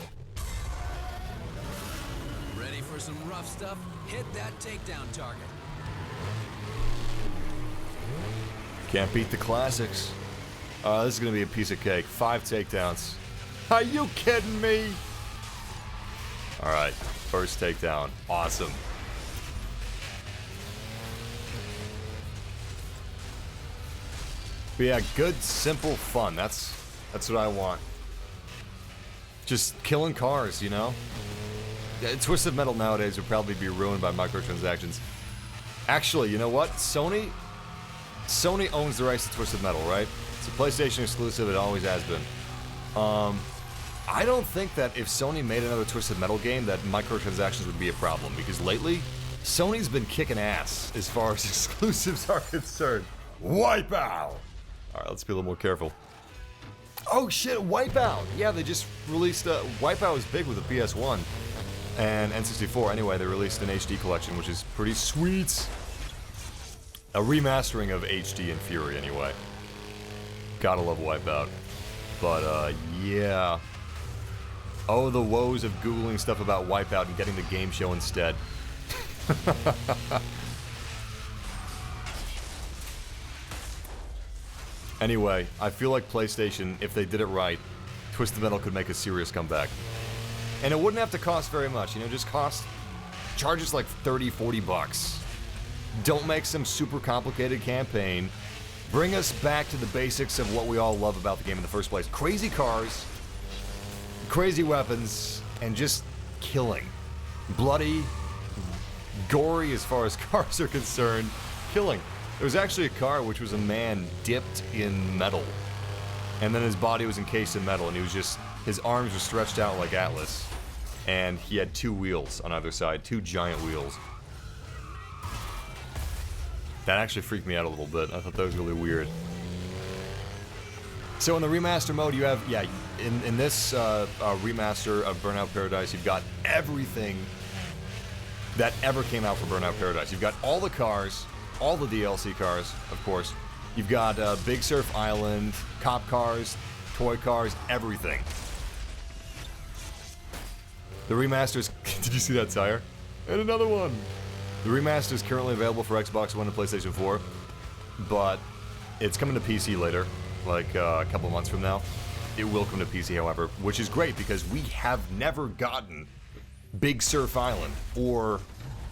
Ready for some rough stuff? Hit that takedown target. Can't beat the classics. This is gonna be a piece of cake. 5 takedowns. Are you kidding me? Alright, first takedown. Awesome. But yeah, good, simple fun. That's what I want. Just killing cars, you know? Twisted Metal nowadays would probably be ruined by microtransactions. Actually, you know what? Sony owns the rights to Twisted Metal, right? It's a PlayStation exclusive, it always has been. I don't think that if Sony made another Twisted Metal game that microtransactions would be a problem, because lately, Sony's been kicking ass as far as exclusives are concerned. Wipeout! Alright, let's be a little more careful. Oh shit, Wipeout! Yeah, they just released Wipeout was big with the PS1 and N64. Anyway, they released an HD collection, which is pretty sweet. A remastering of HD and Fury, anyway. Gotta love Wipeout. But, yeah. Oh, the woes of Googling stuff about Wipeout and getting the game show instead. Anyway, I feel like PlayStation, if they did it right, Twisted Metal could make a serious comeback. And it wouldn't have to cost very much, you know, just charge us like 30, 40 bucks. Don't make some super complicated campaign. Bring us back to the basics of what we all love about the game in the first place. Crazy cars, crazy weapons, and just killing. Bloody, gory as far as cars are concerned, killing. There was actually a car which was a man dipped in metal. And then his body was encased in metal, and he was just, his arms were stretched out like Atlas. And he had 2 wheels on either side, 2 giant wheels. That actually freaked me out a little bit. I thought that was really weird. So in the remaster mode, you have, yeah, in this remaster of Burnout Paradise, you've got everything that ever came out for Burnout Paradise. You've got all the cars, all the DLC cars, of course. You've got Big Surf Island, cop cars, toy cars, everything. The remasters... Did you see that tire? And another one! The remaster is currently available for Xbox One and PlayStation 4, but it's coming to PC later, like a couple months from now. It will come to PC, however, which is great because we have never gotten Big Surf Island or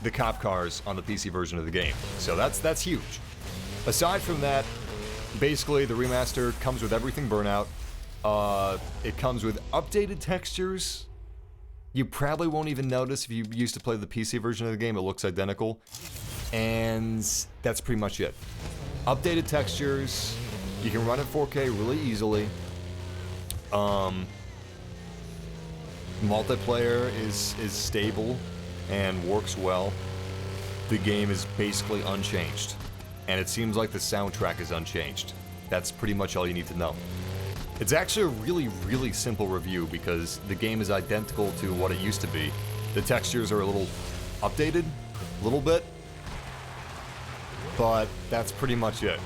the cop cars on the PC version of the game. So that's huge. Aside from that, basically the remaster comes with everything Burnout. It comes with updated textures. You probably won't even notice if you used to play the PC version of the game, it looks identical. And that's pretty much it. Updated textures, you can run at 4K really easily. Multiplayer is stable and works well. The game is basically unchanged. And it seems like the soundtrack is unchanged. That's pretty much all you need to know. It's actually a really, really simple review because the game is identical to what it used to be. The textures are a little updated, a little bit, but that's pretty much it.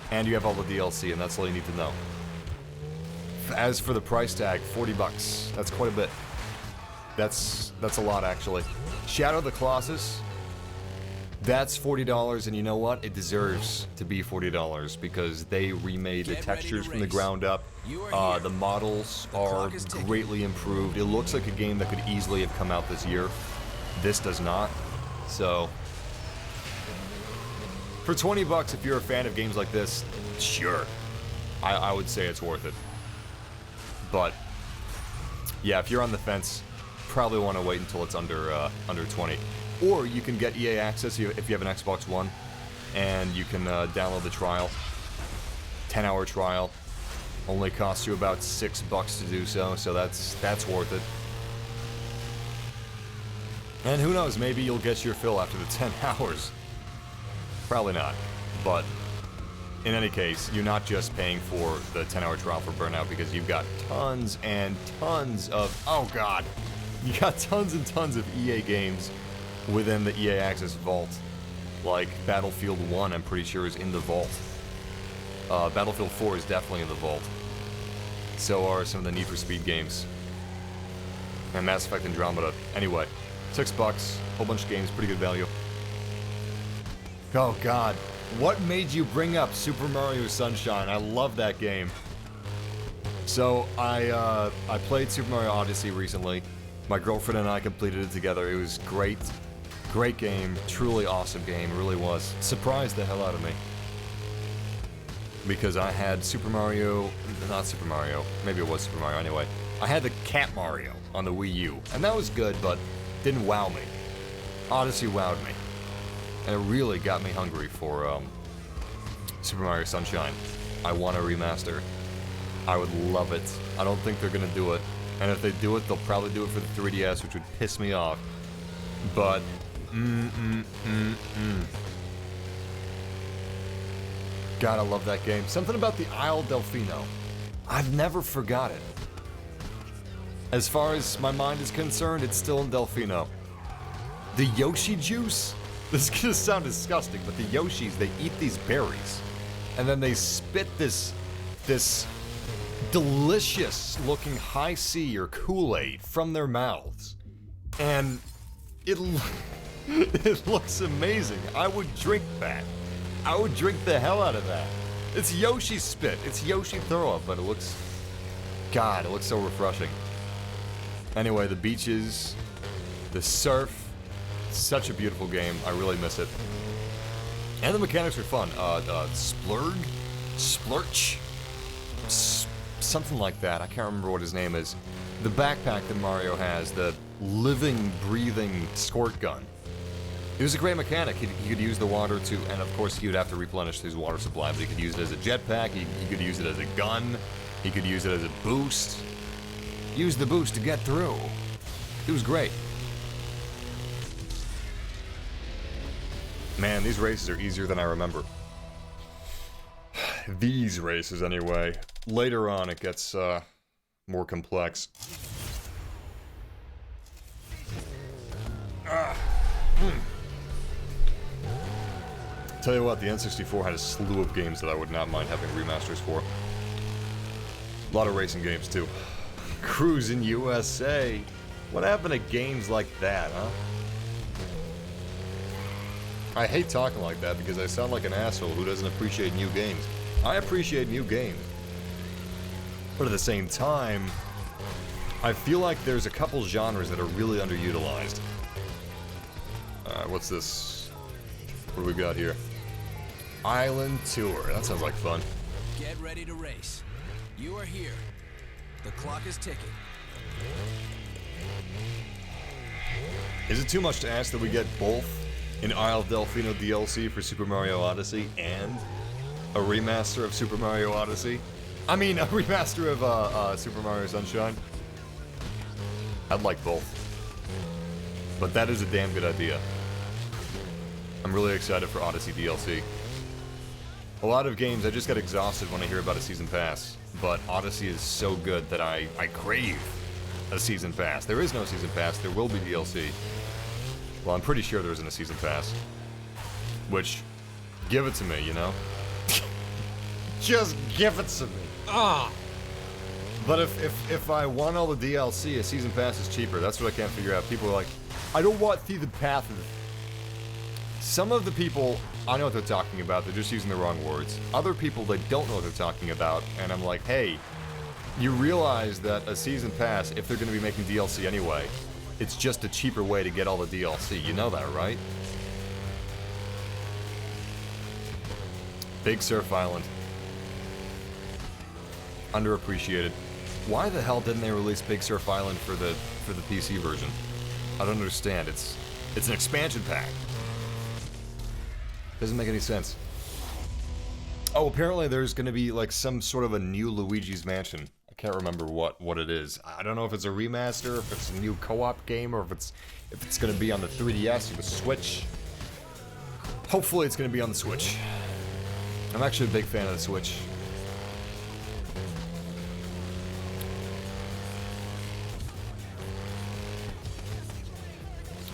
And you have all the DLC, and that's all you need to know. As for the price tag, 40 bucks. That's quite a bit. That's a lot, actually. Shadow of the Colossus, that's $40, and you know what? It deserves to be $40 because they remade the textures from the ground up. The models are greatly improved. It looks like a game that could easily have come out this year. This does not. So, for 20 bucks, if you're a fan of games like this, sure. I would say it's worth it. But, yeah, if you're on the fence, probably want to wait until it's under 20. Or you can get EA access if you have an Xbox One, and you can download the trial. 10-hour trial. Only costs you about $6 to do so that's worth it. And who knows, maybe you'll get your fill after the 10 hours. Probably not. But, in any case, you're not just paying for the 10-hour trial for Burnout because you've got tons and tons of... Oh god! You got tons and tons of EA games within the EA Access vault. Like Battlefield 1, I'm pretty sure, is in the vault. Battlefield 4 is definitely in the vault. So are some of the Need for Speed games. And Mass Effect Andromeda. Anyway, $6, whole bunch of games, pretty good value. Oh god, what made you bring up Super Mario Sunshine? I love that game. So I played Super Mario Odyssey recently. My girlfriend and I completed it together. It was great. Great game. Truly awesome game. It really was. Surprised the hell out of me. Because I had Super Mario... Not Super Mario. Maybe it was Super Mario anyway. I had the Cat Mario on the Wii U. And that was good, but didn't wow me. Odyssey wowed me. And it really got me hungry for Super Mario Sunshine. I want a remaster. I would love it. I don't think they're gonna do it. And if they do it, they'll probably do it for the 3DS, which would piss me off. But, God, I love that game. Something about the Isle Delfino. I've never forgot it. As far as my mind is concerned, it's still in Delfino. The Yoshi juice? This is gonna sound disgusting, but the Yoshis, they eat these berries. And then they spit this delicious looking high C or Kool-Aid from their mouths. And it looks amazing. I would drink that. I would drink the hell out of that. It's Yoshi spit. It's Yoshi throw up, but it looks... God, it looks so refreshing. Anyway, the beaches, the surf, such a beautiful game. I really miss it. And the mechanics are fun. Splurg? Splurch? Something like that. I can't remember what his name is. The backpack that Mario has, the living, breathing squirt gun. It was a great mechanic. He could use the water to, and of course he would have to replenish his water supply, but he could use it as a jetpack, he could use it as a gun, he could use it as a boost. Use the boost to get through. It was great. Man, these races are easier than I remember. These races, anyway. Later on, it gets, more complex. Tell you what, the N64 had a slew of games that I would not mind having remasters for. A lot of racing games, too. Cruising USA. What happened to games like that, huh? I hate talking like that because I sound like an asshole who doesn't appreciate new games. I appreciate new games. But at the same time, I feel like there's a couple genres that are really underutilized. What's this? What do we got here? Island Tour. That sounds like fun. Get ready to race. You are here. The clock is ticking. Is it too much to ask that we get both an Isle Delfino DLC for Super Mario Odyssey and a remaster of Super Mario Odyssey? I mean, a remaster of Super Mario Sunshine? I'd like both. But that is a damn good idea. I'm really excited for Odyssey DLC. A lot of games, I just get exhausted when I hear about a season pass. But Odyssey is so good that I crave a season pass. There is no season pass, there will be DLC. Well, I'm pretty sure there isn't a season pass. Which, give it to me, you know? Just give it to me. Ah! But if I want all the DLC, a season pass is cheaper. That's what I can't figure out. People are like, I don't want season passes. Some of the people, I know what they're talking about, they're just using the wrong words. Other people, they don't know what they're talking about, and I'm like, hey, you realize that a season pass, if they're going to be making DLC anyway, it's just a cheaper way to get all the DLC. You know that, right? Big Surf Island. Underappreciated. Why the hell didn't they release Big Surf Island for the PC version? I don't understand. It's an expansion pack. Doesn't make any sense. Oh, apparently there's gonna be like some sort of a new Luigi's Mansion. I can't remember what it is. I don't know if it's a remaster, if it's a new co-op game, or if it's gonna be on the 3DS or the Switch. Hopefully it's gonna be on the Switch. I'm actually a big fan of the Switch.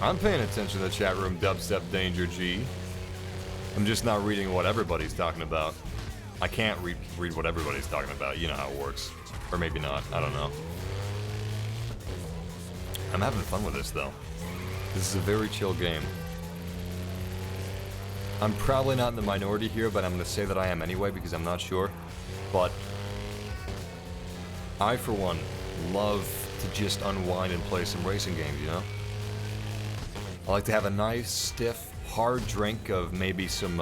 I'm paying attention to the chat room, Dubstep Danger G. I'm just not reading what everybody's talking about. I can't read what everybody's talking about. You know how it works. Or maybe not. I don't know. I'm having fun with this, though. This is a very chill game. I'm probably not in the minority here, but I'm going to say that I am anyway because I'm not sure. But I, for one, love to just unwind and play some racing games, you know? I like to have a nice, stiff, hard drink of maybe some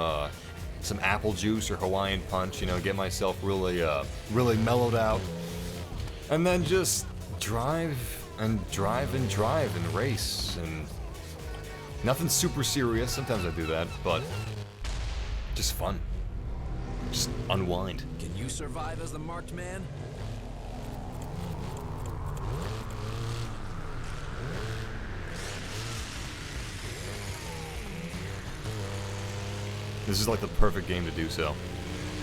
apple juice or Hawaiian punch, you know, get myself really mellowed out. And then just drive and race. And nothing super serious, sometimes I do that, but just fun. Just unwind. Can you survive as the marked man? This is like the perfect game to do so.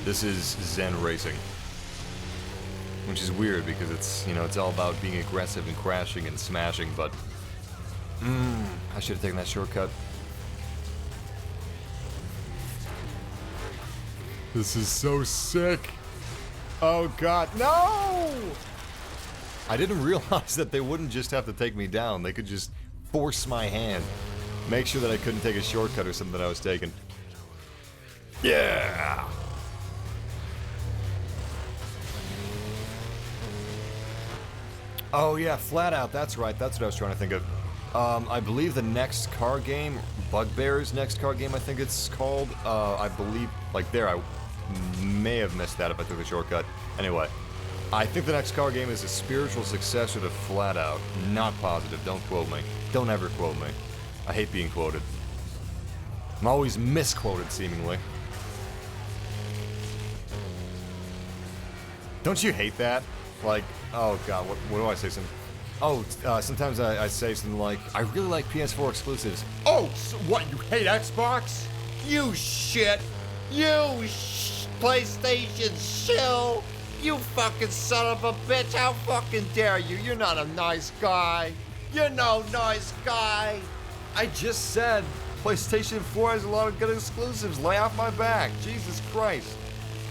This is Zen racing. Which is weird because it's, you know, it's all about being aggressive and crashing and smashing, but I should have taken that shortcut. This is so sick. Oh god, no! I didn't realize that they wouldn't just have to take me down. They could just force my hand. Make sure that I couldn't take a shortcut or something that I was taking. Yeah! Oh yeah, Flat Out, that's right, that's what I was trying to think of. I believe the next car game, Bugbear's next car game, I think it's called, I believe, like there, I may have missed that if I took a shortcut. Anyway, I think the next car game is a spiritual successor to Flat Out. Not positive, don't quote me. Don't ever quote me. I hate being quoted. I'm always misquoted, seemingly. Don't you hate that? Like, oh god, what do I say? Sometimes I say something like, I really like PS4 exclusives. Oh, so what, you hate Xbox? You shit! You PlayStation shill! You fucking son of a bitch, how fucking dare you? You're not a nice guy. You're no nice guy. I just said PlayStation 4 has a lot of good exclusives. Lay off my back. Jesus Christ.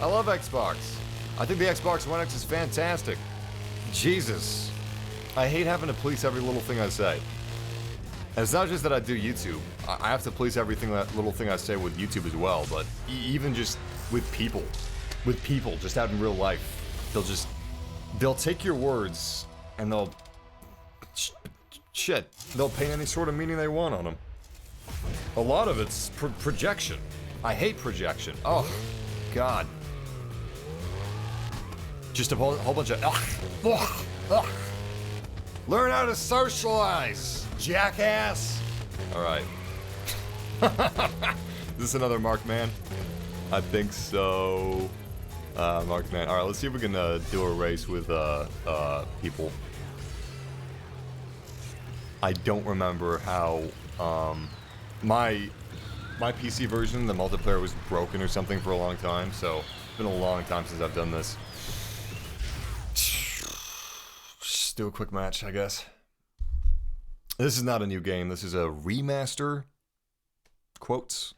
I love Xbox. I think the Xbox One X is fantastic. Jesus. I hate having to police every little thing I say. And it's not just that I do YouTube. I have to police everything, that little thing I say with YouTube as well, but even just with people. With people, just out in real life. They'll take your words and they'll paint any sort of meaning they want on them. A lot of it's projection. I hate projection. Oh, God. Just a whole bunch of Learn how to socialize, jackass. All right. Is this another Mark Man? I think so. Mark Man. All right, let's see if we can do a race with people. I don't remember how my PC version, the multiplayer was broken or something for a long time, so it's been a long time since I've done this. Just do a quick match, I guess. This is not a new game. This is a remaster. Quotes.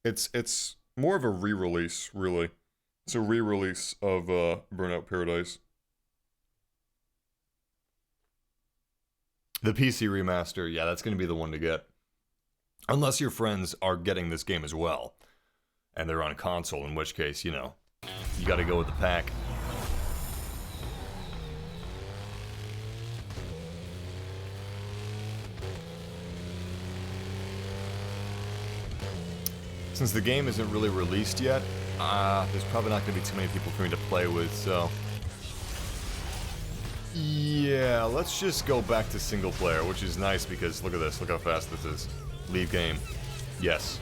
It's more of a re-release, really. It's a re-release of Burnout Paradise. The PC remaster, yeah, that's going to be the one to get. Unless your friends are getting this game as well. And they're on console, in which case, you know, you got to go with the pack. Since the game isn't really released yet, there's probably not going to be too many people for me to play with, so... Yeah, let's just go back to single player, which is nice because look at this, look how fast this is. Leave game. Yes.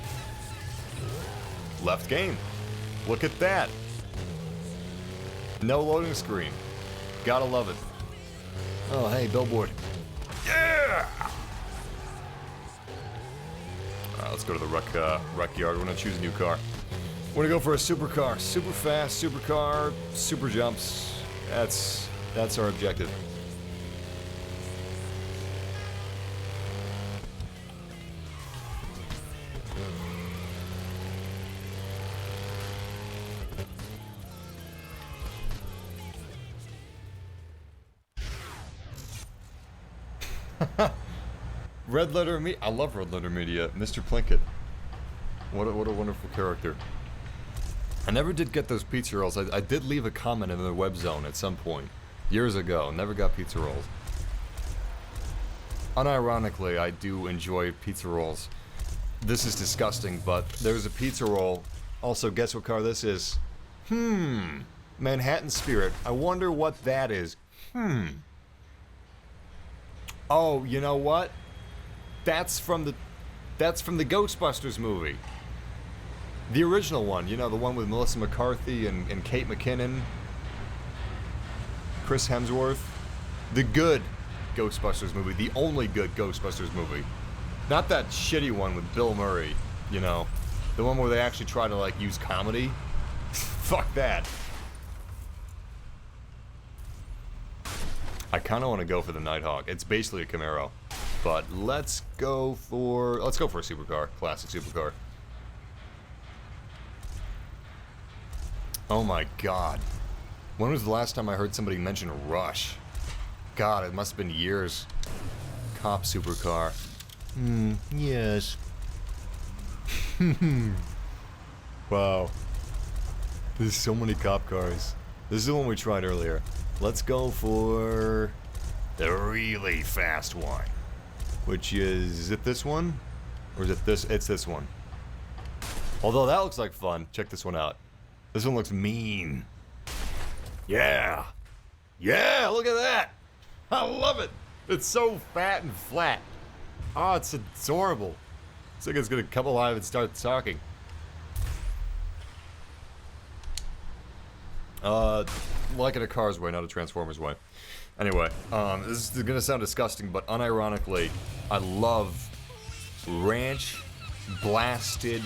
Left game. Look at that. No loading screen. Gotta love it. Oh, hey, billboard. Yeah! Let's go to the rec yard. We're gonna choose a new car. We're gonna go for a supercar. Super fast, supercar, super jumps. That's our objective. Red Letter Media. I love Red Letter Media. Mr. Plinkett. What a wonderful character. I never did get those pizza rolls. I did leave a comment in the web zone at some point. Years ago, never got pizza rolls. Unironically, I do enjoy pizza rolls. This is disgusting, but there's a pizza roll. Also, guess what car this is? Manhattan Spirit. I wonder what that is. Oh, you know what? That's from the Ghostbusters movie. The original one, you know, the one with Melissa McCarthy and Kate McKinnon. Chris Hemsworth. The good Ghostbusters movie. The only good Ghostbusters movie. Not that shitty one with Bill Murray, you know. The one where they actually try to, like, use comedy. Fuck that. I kind of want to go for the Nighthawk. It's basically a Camaro. But let's go for a supercar. Classic supercar. Oh my god. When was the last time I heard somebody mention Rush? God, it must have been years. Cop supercar. Yes. Wow. There's so many cop cars. This is the one we tried earlier. Let's go for the really fast one. Which is it this one? Or is it this? It's this one. Although that looks like fun. Check this one out. This one looks mean. Yeah. Yeah, look at that. I love it. It's so fat and flat. Oh, it's adorable. It's like it's gonna come alive and start talking. Like in a car's way, not a Transformer's way. Anyway, this is gonna sound disgusting, but unironically, I love ranch blasted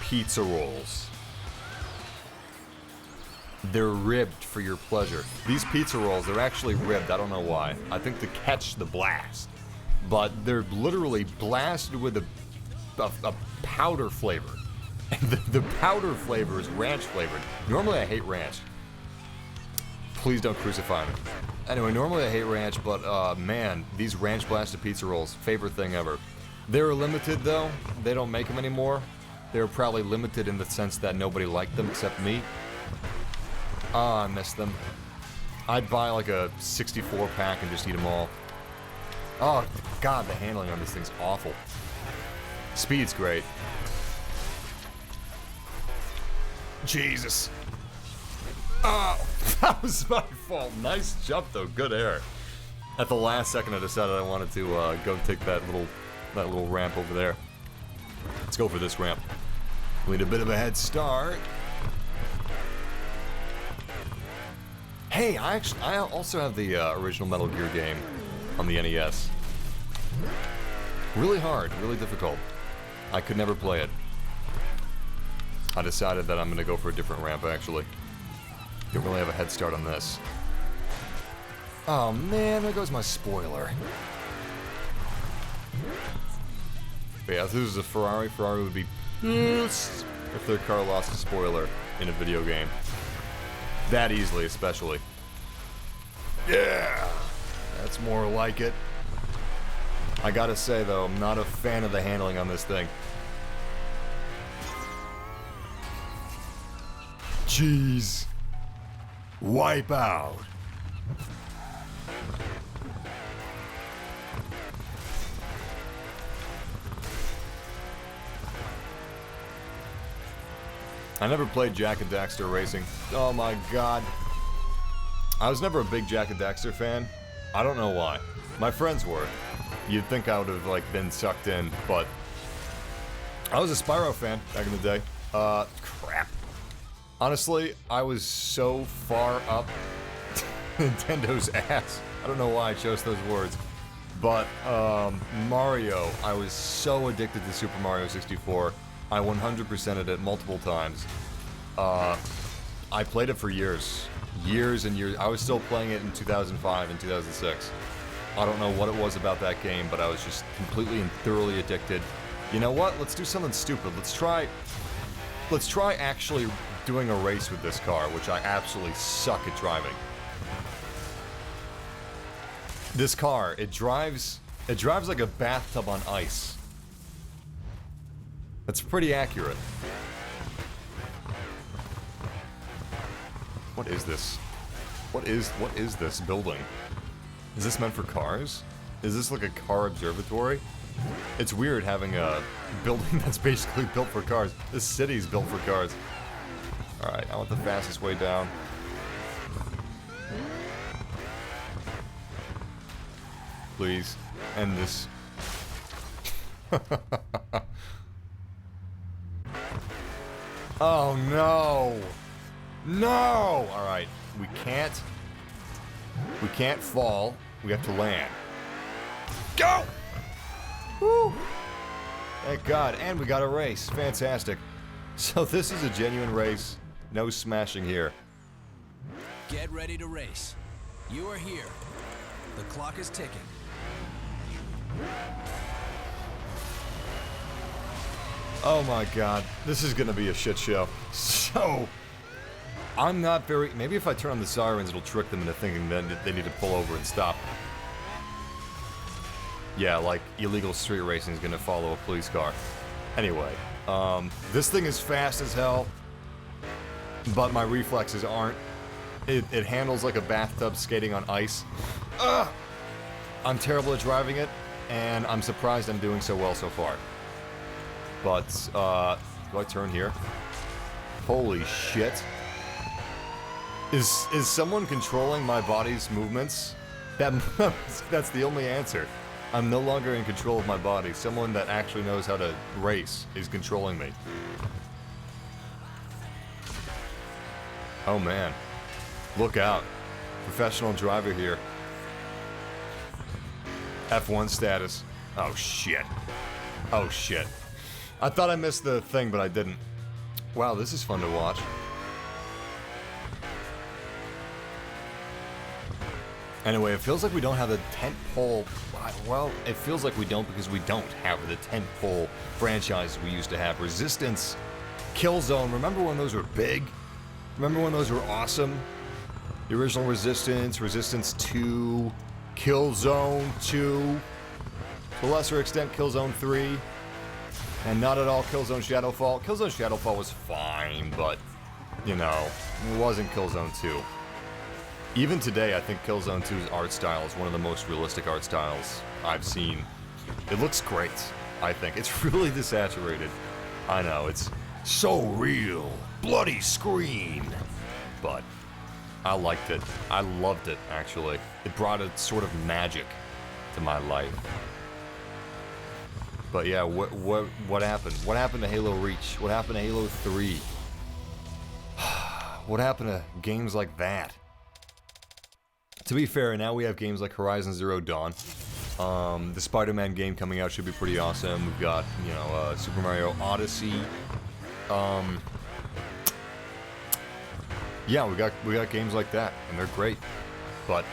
pizza rolls. They're ribbed for your pleasure. These pizza rolls, they're actually ribbed. I don't know why. I think to catch the blast. But they're literally blasted with a powder flavor. And the powder flavor is ranch flavored. Normally I hate ranch. Please don't crucify me. Anyway, normally I hate ranch, but man, these ranch blasted pizza rolls, favorite thing ever. They're limited though. They don't make them anymore. They're probably limited in the sense that nobody liked them except me. I miss them. I'd buy like a 64 pack and just eat them all. Oh god, the handling on this thing's awful. Speed's great. Jesus. Oh, that was my fault. Nice jump though, good air. At the last second I decided I wanted to go take that little ramp over there. Let's go for this ramp. We need a bit of a head start. Hey, I also have the original Metal Gear game on the NES. Really hard, really difficult. I could never play it. I decided that I'm gonna go for a different ramp actually. Don't really have a head start on this. Oh man, there goes my spoiler. But yeah, if this was a Ferrari would be pissed if their car lost a spoiler in a video game. That easily, especially. Yeah! That's more like it. I gotta say, though, I'm not a fan of the handling on this thing. Jeez. Wipe out. I never played Jak and Daxter Racing. Oh my god. I was never a big Jak and Daxter fan. I don't know why. My friends were. You'd think I would have like been sucked in, but I was a Spyro fan back in the day. Crap. Honestly, I was so far up Nintendo's ass. I don't know why I chose those words. But Mario, I was so addicted to Super Mario 64. I 100%ed it multiple times. I played it for years. Years and years. I was still playing it in 2005 and 2006. I don't know what it was about that game, but I was just completely and thoroughly addicted. You know what? Let's do something stupid. Let's try actually doing a race with this car, which I absolutely suck at driving. This car, it drives like a bathtub on ice. That's pretty accurate. What is this? What is this building? Is this meant for cars? Is this like a car observatory? It's weird having a building that's basically built for cars. This city's built for cars. Alright, I want the fastest way down. Please, end this. Oh no! No! Alright, we can't fall. We have to land. Go! Woo! Thank God, and we got a race. Fantastic. So this is a genuine race. No smashing here. Get ready to race. You are here. The clock is ticking. Oh my God, this is gonna be a shit show. So, I'm not very... Maybe if I turn on the sirens, it'll trick them into thinking that they need to pull over and stop. Yeah, like, illegal street racing is gonna follow a police car. Anyway, this thing is fast as hell, but my reflexes aren't. It handles like a bathtub skating on ice. Ugh! I'm terrible at driving it, and I'm surprised I'm doing so well so far. But, do I turn here? Holy shit. Is someone controlling my body's movements? That's the only answer. I'm no longer in control of my body. Someone that actually knows how to race is controlling me. Oh man. Look out. Professional driver here. F1 status. Oh shit. Oh shit. I thought I missed the thing, but I didn't. Wow, this is fun to watch. Anyway, it feels like we don't have the tentpole. Well, it feels like we don't because we don't have the tentpole franchises we used to have. Resistance, Killzone. Remember when those were big? Remember when those were awesome? The original Resistance, Resistance 2, Killzone 2, to a lesser extent Killzone 3, and not at all Killzone Shadowfall. Killzone Shadowfall was fine, but, you know, it wasn't Killzone 2. Even today, I think Killzone 2's art style is one of the most realistic art styles I've seen. It looks great, I think. It's really desaturated. I know, it's so real. Bloody screen. But I liked it. I loved it, actually. It brought a sort of magic to my life. But yeah, what happened? What happened to Halo Reach? What happened to Halo 3? What happened to games like that? To be fair, now we have games like Horizon Zero Dawn. The Spider-Man game coming out should be pretty awesome. We've got, you know, Super Mario Odyssey. Yeah, we got games like that, and they're great. But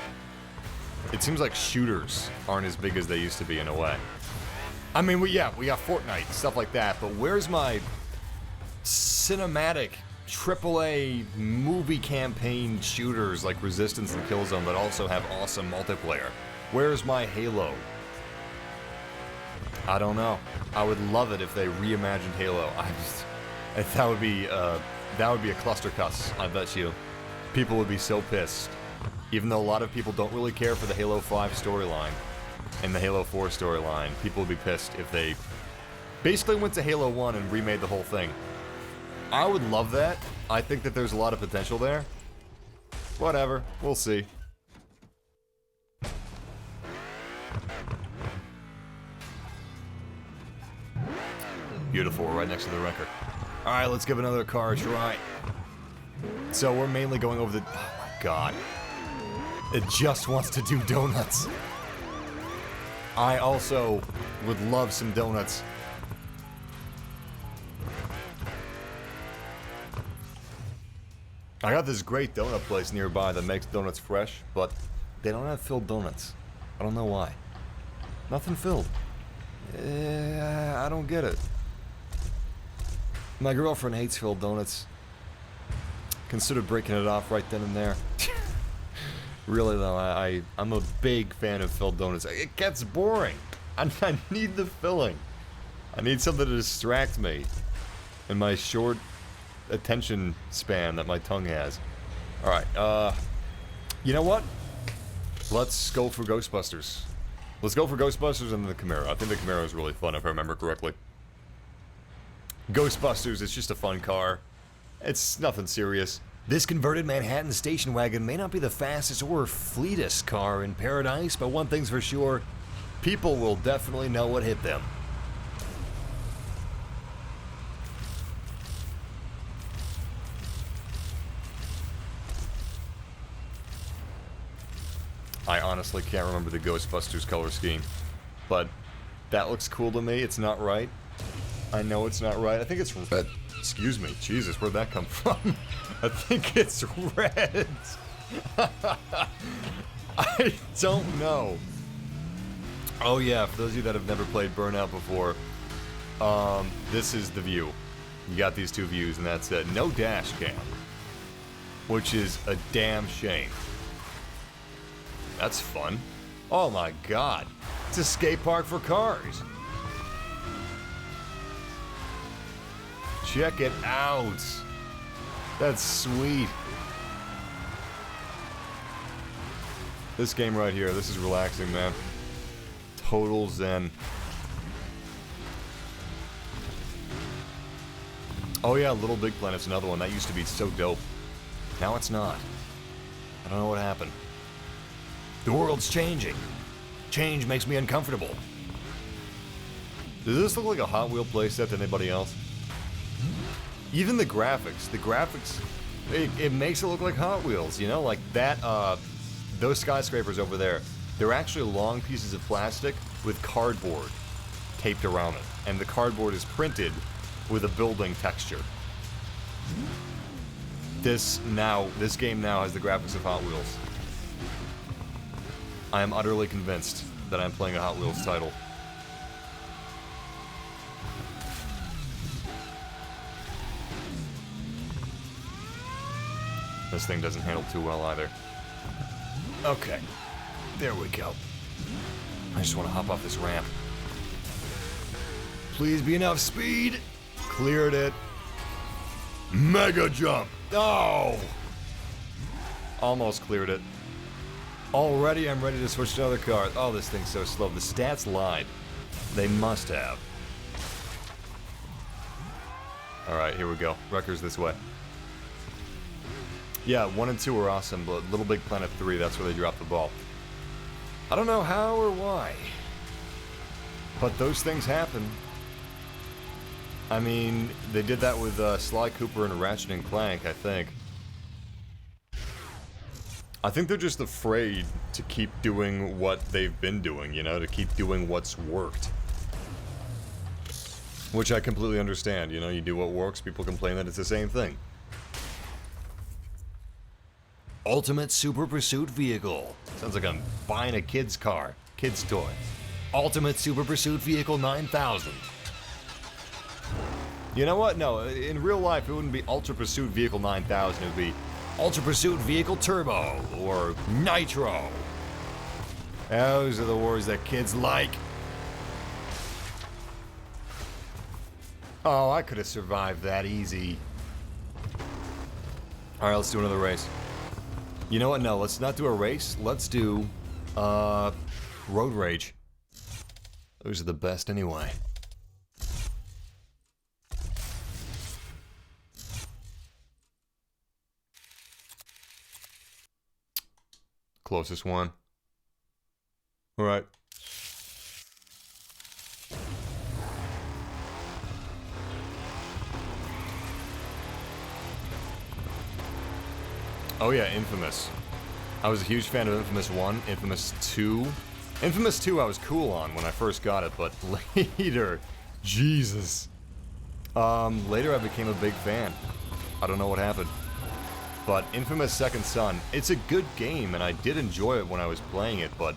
it seems like shooters aren't as big as they used to be in a way. I mean, we got Fortnite, stuff like that, but where's my cinematic AAA movie campaign shooters like Resistance and Killzone that also have awesome multiplayer? Where's my Halo? I don't know. I would love it if they reimagined Halo. That would be a cluster cuss, I bet you. People would be so pissed. Even though a lot of people don't really care for the Halo 5 storyline and the Halo 4 storyline, people would be pissed if they basically went to Halo 1 and remade the whole thing. I would love that. I think that there's a lot of potential there. Whatever, we'll see. Beautiful, we're right next to the wrecker. Alright, let's give another car a try. So we're mainly going over the... Oh my god. It just wants to do donuts. I also would love some donuts. I got this great donut place nearby that makes donuts fresh, but they don't have filled donuts. I don't know why. Nothing filled. I don't get it. My girlfriend hates filled donuts. Considered breaking it off right then and there. Really though, I'm a big fan of filled donuts. It gets boring. I need the filling. I need something to distract me in my short attention span that my tongue has. Alright, You know what? Let's go for Ghostbusters. Let's go for Ghostbusters and the Camaro. I think the Camaro is really fun if I remember correctly. Ghostbusters, it's just a fun car. It's nothing serious. This converted Manhattan station wagon may not be the fastest or fleetest car in paradise, but one thing's for sure, people will definitely know what hit them. I honestly can't remember the Ghostbusters color scheme, but that looks cool to me. It's not right. I know it's not right. I think it's red. Excuse me. Jesus, where'd that come from? I think it's red. I don't know. Oh yeah, for those of you that have never played Burnout before, this is the view. You got these two views and that's it. No dash cam, which is a damn shame. That's fun. Oh my god. It's a skate park for cars. Check it out. That's sweet. This game right here, this is relaxing, man. Total zen. Oh yeah, Little Big Planet's another one. That used to be so dope. Now it's not. I don't know what happened. The world's changing. Change makes me uncomfortable. Does this look like a Hot Wheel playset to anybody else? Even the graphics, it makes it look like Hot Wheels, you know? Like that, those skyscrapers over there, they're actually long pieces of plastic with cardboard taped around it. And the cardboard is printed with a building texture. This game now has the graphics of Hot Wheels. I am utterly convinced that I'm playing a Hot Wheels title. This thing doesn't handle too well either. Okay, there we go. I just want to hop off this ramp. Please be enough speed. Cleared it. Mega jump. Oh! Almost cleared it. Already I'm ready to switch to another car. Oh, this thing's so slow. The stats lied. They must have. Alright, here we go. Wrecker's this way. Yeah, 1 and 2 are awesome, but Little Big Planet 3, that's where they dropped the ball. I don't know how or why, but those things happen. I mean, they did that with Sly Cooper and Ratchet & Clank, I think. I think they're just afraid to keep doing what they've been doing, you know, to keep doing what's worked. Which I completely understand, you know, you do what works, people complain that it's the same thing. Ultimate Super Pursuit Vehicle. Sounds like I'm buying a kid's car, kid's toy. Ultimate Super Pursuit Vehicle 9000. You know what? No, in real life it wouldn't be Ultra Pursuit Vehicle 9000, it would be Ultra Pursuit Vehicle Turbo, or Nitro. Those are the words that kids like. Oh, I could have survived that easy. Alright, let's do another race. You know what? No, let's not do a race. Let's do, Road Rage. Those are the best anyway. Closest one. Alright. Oh yeah, Infamous. I was a huge fan of Infamous 1, Infamous 2. Infamous 2 I was cool on when I first got it, but later, Jesus. Later I became a big fan. I don't know what happened. But Infamous Second Son, it's a good game, and I did enjoy it when I was playing it, but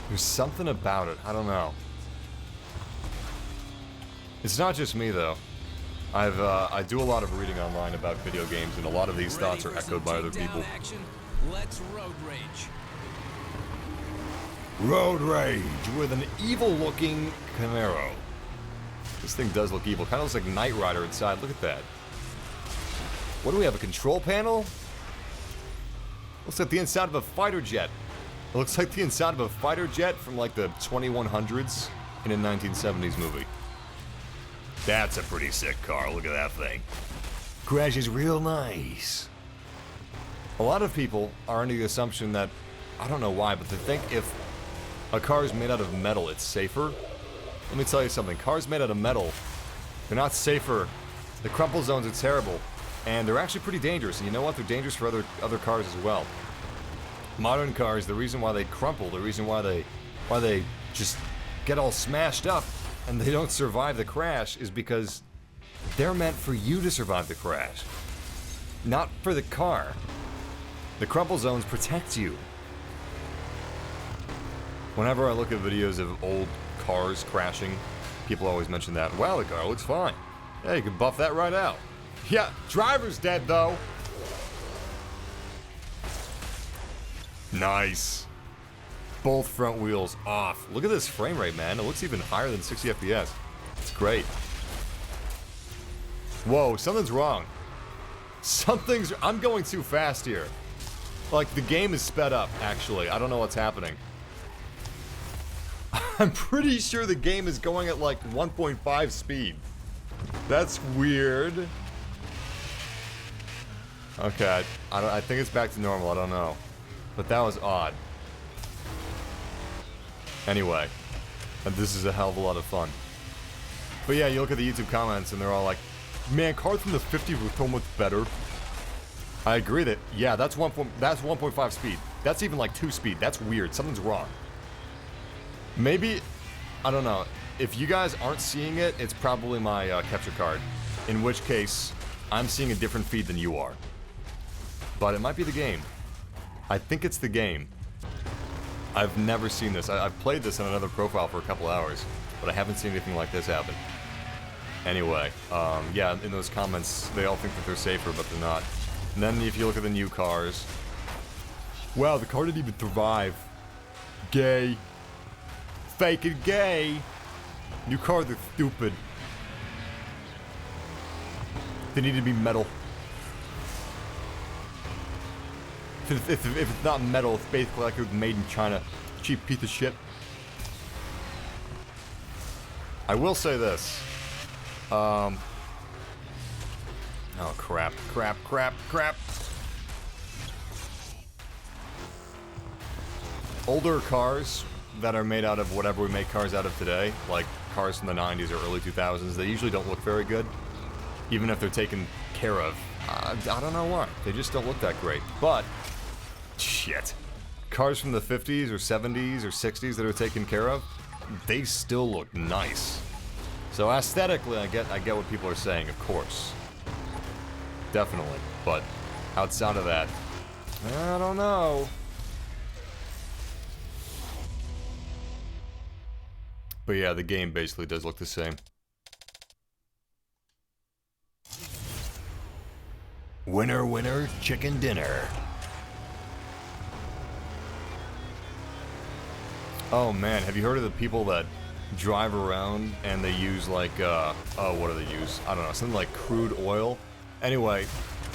there's something about it, I don't know. It's not just me, though. I do a lot of reading online about video games, and a lot of these thoughts are echoed by other people. Let's road rage. Road Rage with an evil-looking Camaro. This thing does look evil. Kind of looks like Knight Rider inside. Look at that. What do we have, a control panel? Looks like the inside of a fighter jet. It looks like the inside of a fighter jet from like the 2100s in a 1970s movie. That's a pretty sick car, look at that thing. Crash is real nice. A lot of people are under the assumption that, I don't know why, but they think if a car is made out of metal, it's safer. Let me tell you something, cars made out of metal, they're not safer. The crumple zones are terrible, and they're actually pretty dangerous, and you know what? They're dangerous for other cars as well. Modern cars, the reason why they crumple, the reason why they just get all smashed up and they don't survive the crash is because they're meant for you to survive the crash, not for the car. The crumple zones protect you. Whenever I look at videos of old cars crashing, people always mention that. Wow, the car looks fine. Yeah, you can buff that right out. Yeah, driver's dead though. Nice. Both front wheels off. Look at this frame rate, man. It looks even higher than 60 FPS. It's great. Whoa, something's wrong. I'm going too fast here. Like, the game is sped up, actually. I don't know what's happening. I'm pretty sure the game is going at like 1.5 speed. That's weird. Okay, I think it's back to normal, I don't know. But that was odd. Anyway, this is a hell of a lot of fun. But yeah, you look at the YouTube comments and they're all like, man, cars from the 50s were so much better. I agree that, yeah, that's 1.5 speed. That's even like 2 speed. That's weird. Something's wrong. Maybe, I don't know. If you guys aren't seeing it, it's probably my capture card. In which case, I'm seeing a different feed than you are. But it might be the game. I think it's the game. I've never seen this. I've played this on another profile for a couple hours, but I haven't seen anything like this happen. Anyway, yeah, in those comments, they all think that they're safer, but they're not. And then if you look at the new cars, wow, the car didn't even survive. Gay. Fake and gay. New cars are stupid. They need to be metal. If it's not metal, it's basically like it was made in China. Cheap piece of shit. I will say this. Oh crap. Older cars that are made out of whatever we make cars out of today, like cars from the 90s or early 2000s, they usually don't look very good. Even if they're taken care of. I don't know why. They just don't look that great. But, shit. Cars from the 50s or 70s or 60s that are taken care of, they still look nice. So aesthetically, I get what people are saying, of course. Definitely. But outside of that, I don't know. But yeah, the game basically does look the same. Winner, winner, chicken dinner. Oh man, have you heard of the people that drive around and they use like, oh, what do they use? I don't know, something like crude oil. Anyway,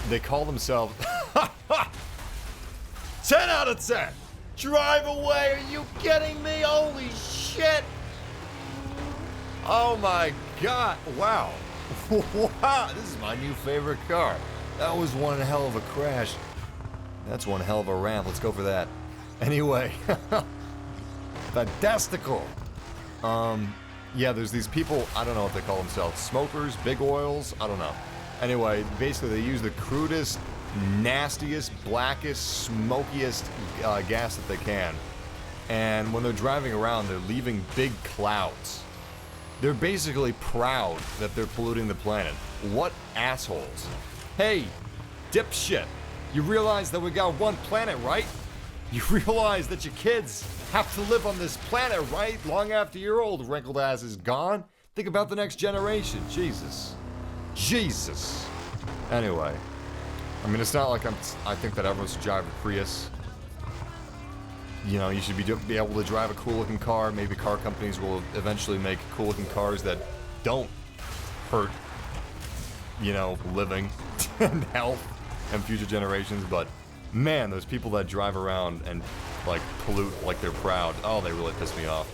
they call themselves 10 out of 10! Drive away, are you kidding me? Holy shit! Oh my god, wow. Wow, this is my new favorite car. That was one hell of a crash. That's one hell of a ramp. Let's go for that. Anyway. Fantastical. Yeah, there's these people, I don't know what they call themselves. Smokers, big oils, I don't know. Anyway, basically they use the crudest, nastiest, blackest, smokiest gas that they can. And when they're driving around, they're leaving big clouds. They're basically proud that they're polluting the planet. What assholes. Hey, dipshit, you realize that we got one planet, right? You realize that your kids have to live on this planet, right? Long after your old wrinkled ass is gone. Think about the next generation. Jesus. Jesus. Anyway. I mean, it's not like I think that everyone should drive a Prius. You know, you should be able to drive a cool-looking car. Maybe car companies will eventually make cool-looking cars that don't hurt, you know, living. and health and future generations, but man, those people that drive around and like pollute like they're proud, oh, they really piss me off.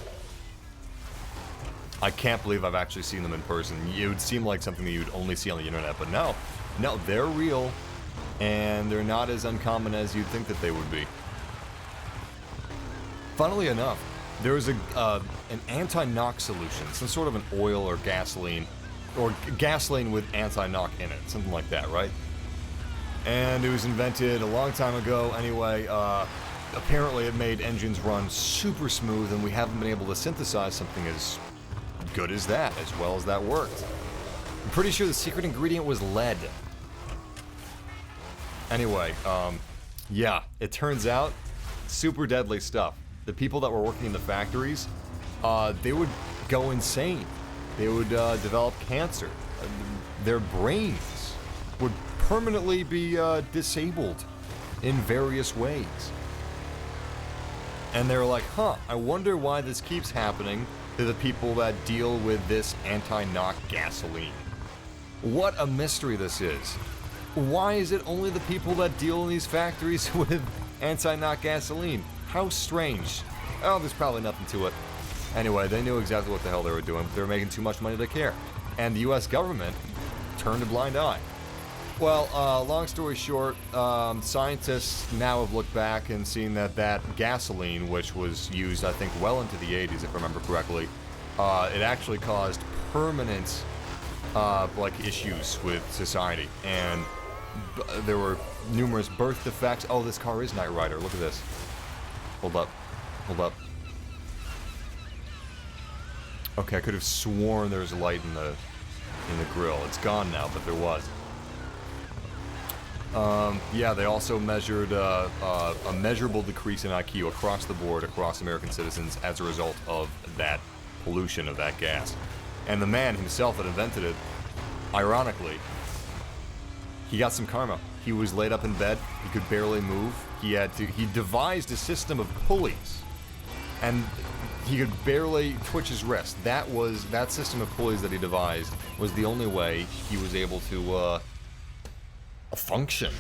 I can't believe I've actually seen them in person. It would seem like something that you'd only see on the internet, but no, they're real, and they're not as uncommon as you'd think that they would be. Funnily enough, there was an anti-knock solution, some sort of an oil or gasoline with anti-knock in it, something like that, right? And it was invented a long time ago anyway. Apparently it made engines run super smooth, and we haven't been able to synthesize something as good as that, as well as that worked. I'm pretty sure the secret ingredient was lead. Anyway, yeah, it turns out, super deadly stuff. The people that were working in the factories, they would go insane. They would develop cancer. Their brains would permanently be disabled in various ways. And they were like, I wonder why this keeps happening to the people that deal with this anti-knock gasoline. What a mystery this is. Why is it only the people that deal in these factories with anti-knock gasoline? How strange. Oh, there's probably nothing to it. Anyway, they knew exactly what the hell they were doing, but they were making too much money to care. And the US government turned a blind eye. Well, long story short, scientists now have looked back and seen that gasoline, which was used, I think, well into the 80s, if I remember correctly, it actually caused permanent, issues with society. And there were numerous birth defects. Oh, this car is Knight Rider. Look at this. Hold up. Okay, I could have sworn there was a light in the grill. It's gone now, but there was. Yeah, they also measured a measurable decrease in IQ across the board, across American citizens, as a result of that pollution of that gas. And the man himself that invented it, ironically, he got some karma. He was laid up in bed. He could barely move. He devised a system of pulleys, and he could barely twitch his wrist. That system of pulleys that he devised was the only way he was able to function.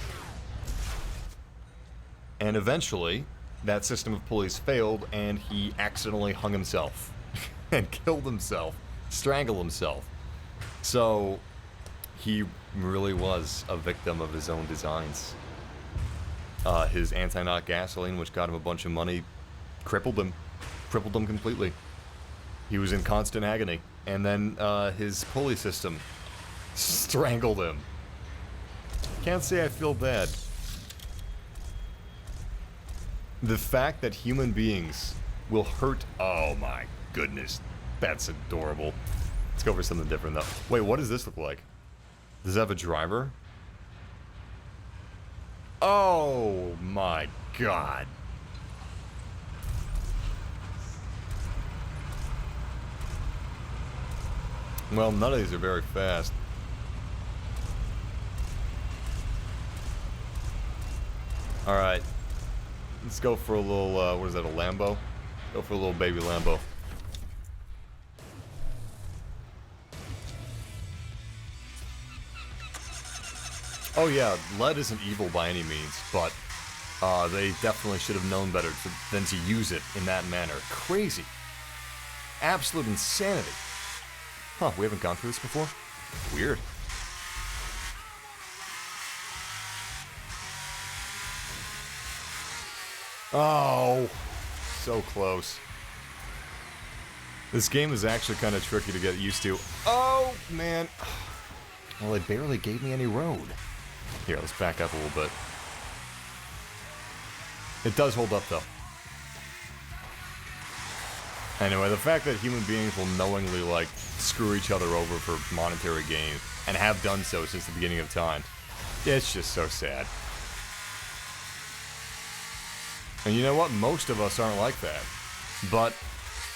And eventually, that system of pulleys failed, and he accidentally hung himself and killed himself, strangled himself. So he really was a victim of his own designs. His anti-knock gasoline, which got him a bunch of money, crippled him completely. He was in constant agony. And then his pulley system strangled him. Can't say I feel bad. The fact that human beings will hurt... Oh my goodness. That's adorable. Let's go for something different though. Wait, what does this look like? Does it have a driver? Oh my god. Well, none of these are very fast. Alright. Let's go for a little, what is that, a Lambo? Go for a little baby Lambo. Oh yeah, lead isn't evil by any means, but they definitely should have known better than to use it in that manner. Crazy. Absolute insanity. Huh, we haven't gone through this before? Weird. Oh, so close. This game is actually kind of tricky to get used to. Oh, man. Well, it barely gave me any road. Here, let's back up a little bit. It does hold up, though. Anyway, the fact that human beings will knowingly, like, screw each other over for monetary gain, and have done so since the beginning of time, it's just so sad. And you know what? Most of us aren't like that. But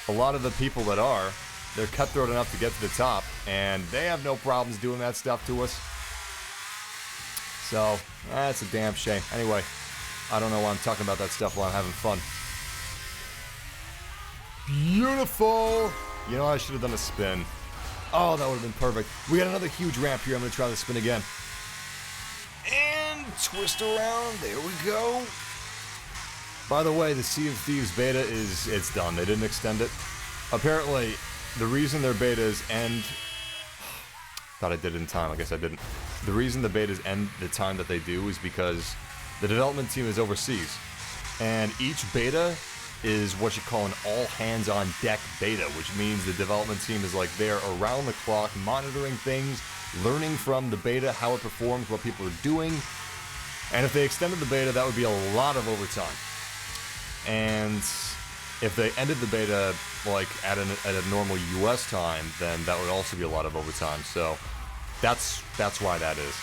a lot of the people that are, they're cutthroat enough to get to the top, and they have no problems doing that stuff to us. So, that's a damn shame. Anyway, I don't know why I'm talking about that stuff while I'm having fun. Beautiful! You know, I should have done a spin. Oh, that would have been perfect. We got another huge ramp here. I'm going to try the spin again. twist around. There we go. By the way, the Sea of Thieves beta it's done. They didn't extend it. Apparently, the reason their betas end... Thought I did it in time. I guess I didn't. The reason the betas end the time that they do is because the development team is overseas. And each beta is what you call an all-hands-on-deck beta, which means the development team is like there around the clock, monitoring things, learning from the beta, how it performs, what people are doing. And if they extended the beta, that would be a lot of overtime. And if they ended the beta like at a normal US time, then that would also be a lot of overtime. So that's why that is.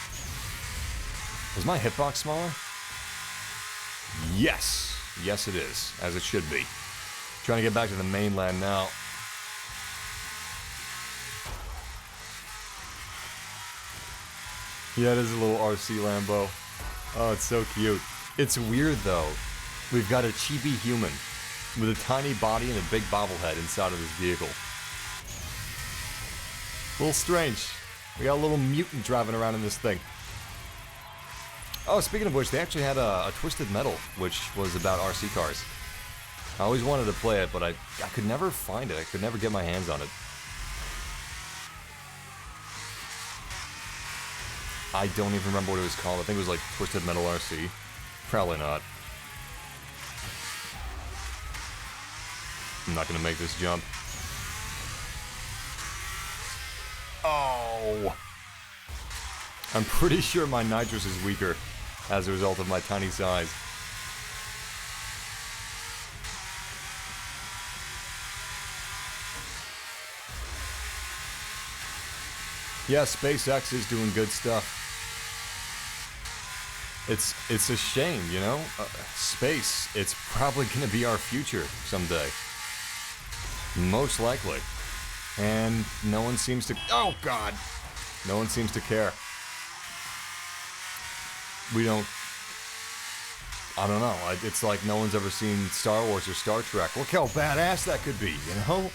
Is my hitbox smaller? Yes. Yes, it is, as it should be. Trying to get back to the mainland now. Yeah, it is a little RC Lambo. Oh, it's so cute. It's weird, though. We've got a chibi human with a tiny body and a big bobblehead inside of this vehicle. A little strange. We got a little mutant driving around in this thing. Oh, speaking of which, they actually had a Twisted Metal, which was about RC cars. I always wanted to play it, but I could never find it. I could never get my hands on it. I don't even remember what it was called. I think it was like Twisted Metal RC. Probably not. I'm not gonna make this jump. Oh! I'm pretty sure my nitrous is weaker as a result of my tiny size. Yeah, SpaceX is doing good stuff. It's a shame, you know? Space, it's probably gonna be our future someday. Most likely. And no one seems to... Oh, God! No one seems to care. We don't... I don't know. It's like no one's ever seen Star Wars or Star Trek. Look how badass that could be, you know?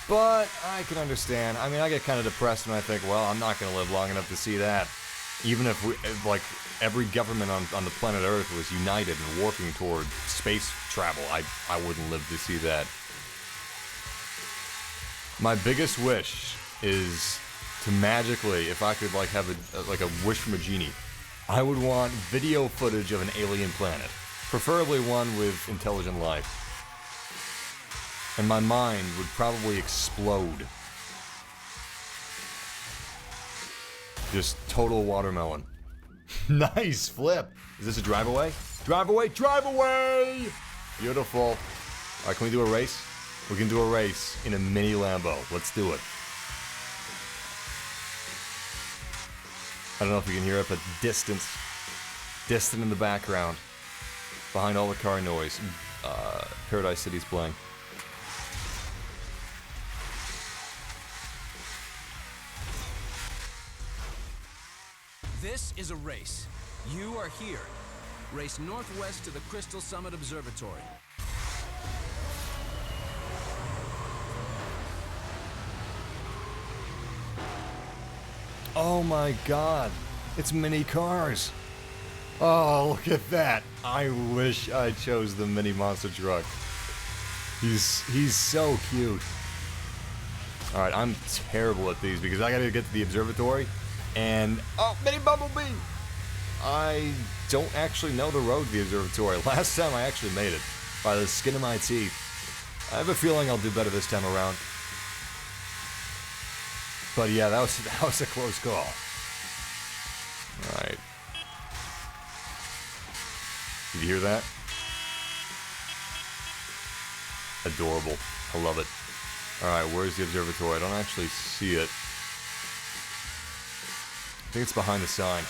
But I can understand. I mean, I get kind of depressed when I think, well, I'm not going to live long enough to see that. Even if, like, every government on the planet Earth was united and working toward space travel, I wouldn't live to see that. My biggest wish is to magically, if I could like have a wish from a genie, I would want video footage of an alien planet, preferably one with intelligent life. And my mind would probably explode. Just total watermelon. Nice flip. Is this a drive away? Drive away, drive away! Beautiful. Alright, can we do a race? We can do a race in a mini Lambo. Let's do it. I don't know if you can hear it, but distant in the background, behind all the car noise, Paradise City's playing. This is a race. You are here. Race northwest to the Crystal Summit Observatory. Oh my God, it's mini cars. Oh, look at that. I wish I chose the mini monster truck. He's so cute. All right, I'm terrible at these because I gotta get to the observatory and, oh, mini Bumblebee. I don't actually know the road to the observatory. Last time I actually made it by the skin of my teeth. I have a feeling I'll do better this time around. But yeah, that was a close call. Alright. Did you hear that? Adorable. I love it. Alright, where's the observatory? I don't actually see it. I think it's behind the sign.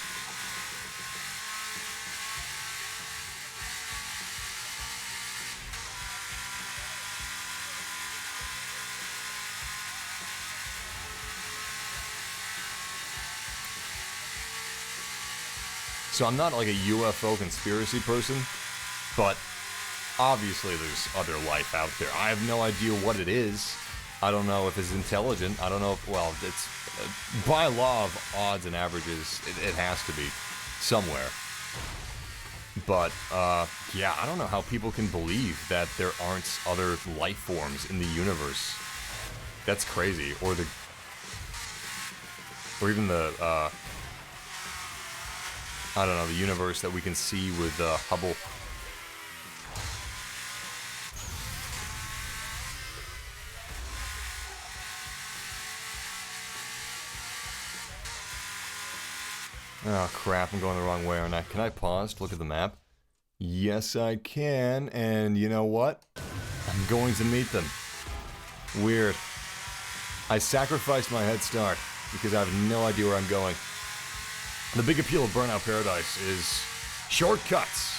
So I'm not like a UFO conspiracy person, but obviously there's other life out there. I have no idea what it is. I don't know if it's intelligent. I don't know if, well, it's by law of odds and averages, it has to be. somewhere. But, yeah, I don't know how people can believe that there aren't other life forms in the universe. That's crazy. Or even the, I don't know, the universe that we can see with, Hubble. Oh crap, I'm going the wrong way, aren't I? Can I pause to look at the map? Yes, I can, and you know what? I'm going to meet them. Weird. I sacrificed my head start because I have no idea where I'm going. The big appeal of Burnout Paradise is shortcuts,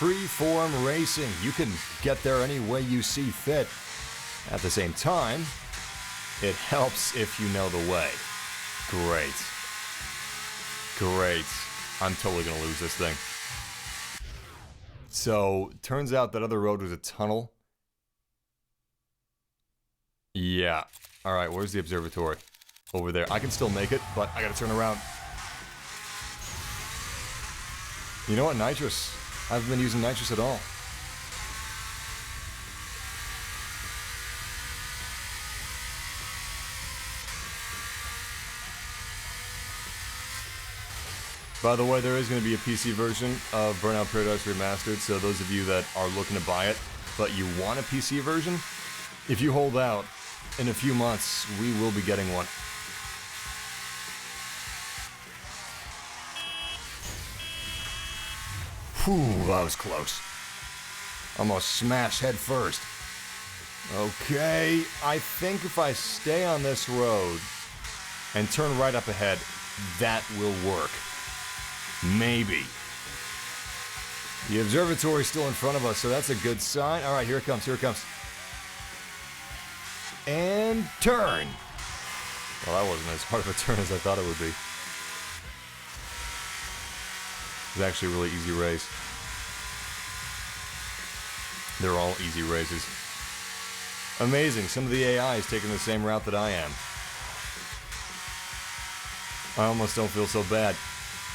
free-form racing. You can get there any way you see fit. At the same time, it helps if you know the way. Great. Great. I'm totally gonna lose this thing. So, turns out that other road was a tunnel. Yeah. Alright, where's the observatory? Over there. I can still make it, but I gotta turn around. You know what, nitrous? I haven't been using nitrous at all. By the way, there is going to be a PC version of Burnout Paradise Remastered, so those of you that are looking to buy it, but you want a PC version, if you hold out, in a few months, we will be getting one. Whew, that was close. Almost smashed head first. Okay, I think if I stay on this road and turn right up ahead, that will work. Maybe. The observatory is still in front of us, so that's a good sign. Alright, here it comes, here it comes. And turn! Well, that wasn't as hard of a turn as I thought it would be. It's actually a really easy race. They're all easy races. Amazing, some of the AI is taking the same route that I am. I almost don't feel so bad.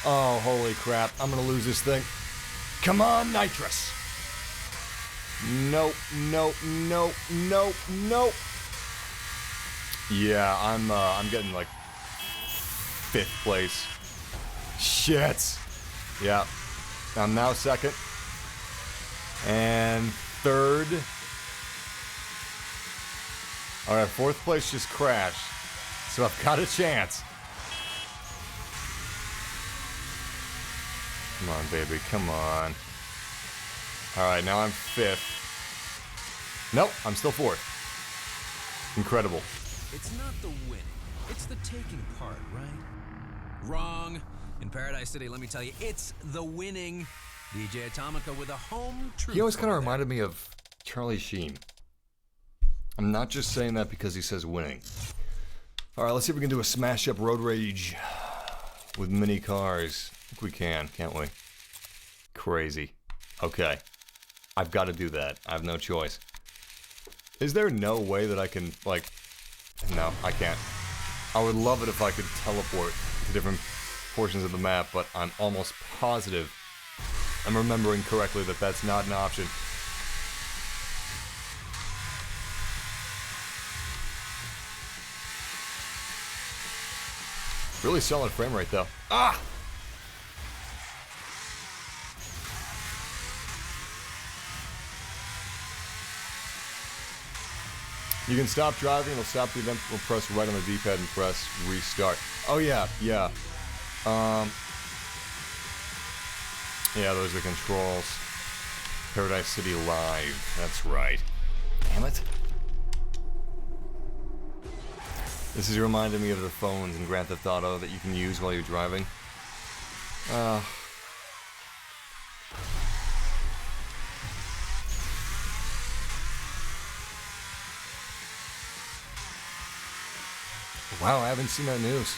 Oh, holy crap. I'm gonna lose this thing. Come on, nitrous! Nope, nope, nope, nope, nope. Yeah, I'm getting like 5th place. Shit. Yeah. I'm now 2nd. And 3rd. Alright, 4th place just crashed. So I've got a chance. Come on, baby, come on. Alright, now I'm 5th. Nope, I'm still 4th. Incredible. It's not the winning, it's the taking part, right? Wrong. In Paradise City, let me tell you, it's the winning. DJ Atomica with a home truth. He always kind of reminded me of Charlie Sheen. I'm not just saying that because he says winning. Alright, let's see if we can do a smash up road rage with mini cars. I think we can, can't we? Crazy. Okay. I've got to do that. I have no choice. Is there no way that I can, like... No, I can't. I would love it if I could teleport to different portions of the map, but I'm almost positive I'm remembering correctly that that's not an option. Really solid frame rate, though. Ah! You can stop driving, it'll stop the event, we'll press right on the D-pad and press restart. Oh yeah, yeah. Yeah, those are the controls. Paradise City Live, that's right. Damn it. This is reminding me of the phones in Grand Theft Auto that you can use while you're driving. Wow, I haven't seen that news.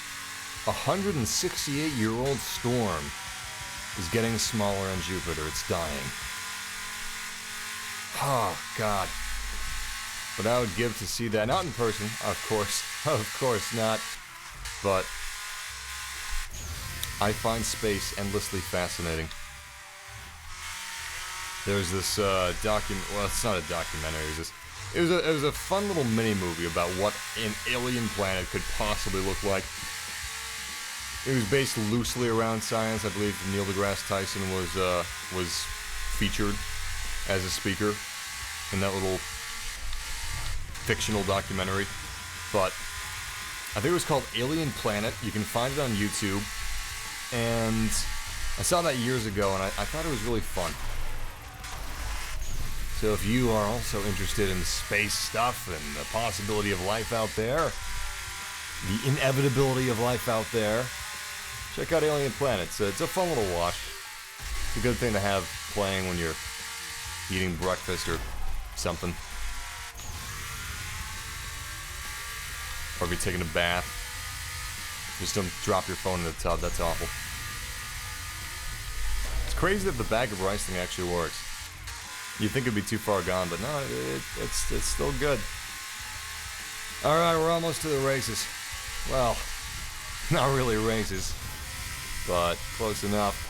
A 168-year-old storm is getting smaller on Jupiter. It's dying. Oh, God. But I would give to see that. Not in person, of course. Of course not. But I find space endlessly fascinating. There's this well, it's not a documentary. It was a fun little mini movie about what an alien planet could possibly look like. It was based loosely around science. I believe Neil deGrasse Tyson was featured as a speaker in that little fictional documentary. But I think it was called Alien Planet. You can find it on YouTube. And I saw that years ago, and I thought it was really fun. So if you are also interested in space stuff and the possibility of life out there, the inevitability of life out there, check out Alien Planet. It's a fun little watch. It's a good thing to have playing when you're eating breakfast or something. Or if you're taking a bath. Just don't drop your phone in the tub, that's awful. It's crazy that the bag of rice thing actually works. You'd think it'd be too far gone, but no, it's still good. Alright, we're almost to the races. Well, not really races, but close enough.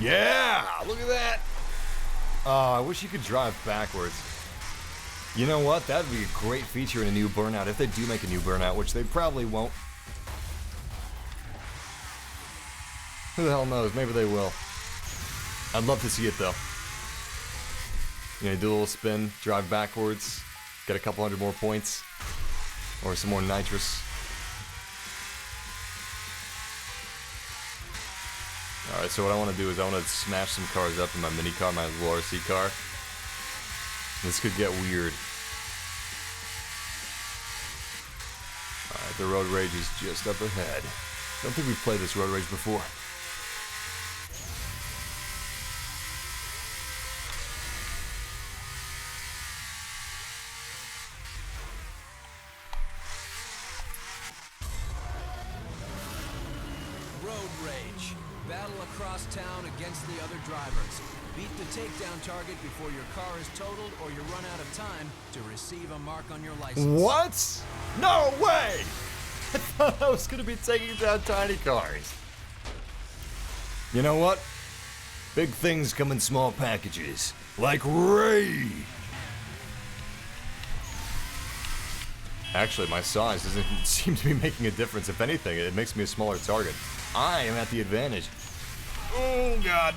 Yeah! Look at that! Oh, I wish you could drive backwards. You know what? That'd be a great feature in a new Burnout, if they do make a new Burnout, which they probably won't. Who the hell knows? Maybe they will. I'd love to see it, though. You know, do a little spin, drive backwards, get a couple hundred more points, or some more nitrous. Alright, so what I want to do is I want to smash some cars up in my mini car, my little RC car. This could get weird. Alright, the road rage is just up ahead. Don't think we've played this road rage before. Battle across town against the other drivers. Beat the takedown target before your car is totaled or you run out of time to receive a mark on your license. What? No way! I thought I was going to be taking down tiny cars. You know what? Big things come in small packages. Like Ray! Actually, my size doesn't seem to be making a difference. If anything, it makes me a smaller target. I am at the advantage. Oh, God.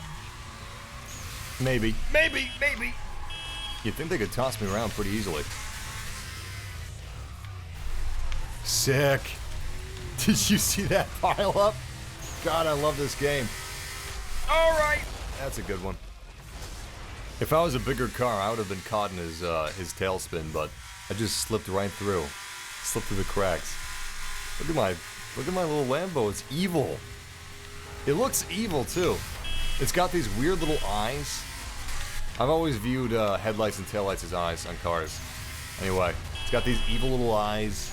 Maybe. You'd think they could toss me around pretty easily. Sick. Did you see that pile up? God, I love this game. All right. That's a good one. If I was a bigger car, I would have been caught in his tailspin, but I just slipped right through. Slipped through the cracks. Look at my little Lambo. It's evil. It looks evil, too. It's got these weird little eyes. I've always viewed headlights and taillights as eyes on cars. Anyway, it's got these evil little eyes.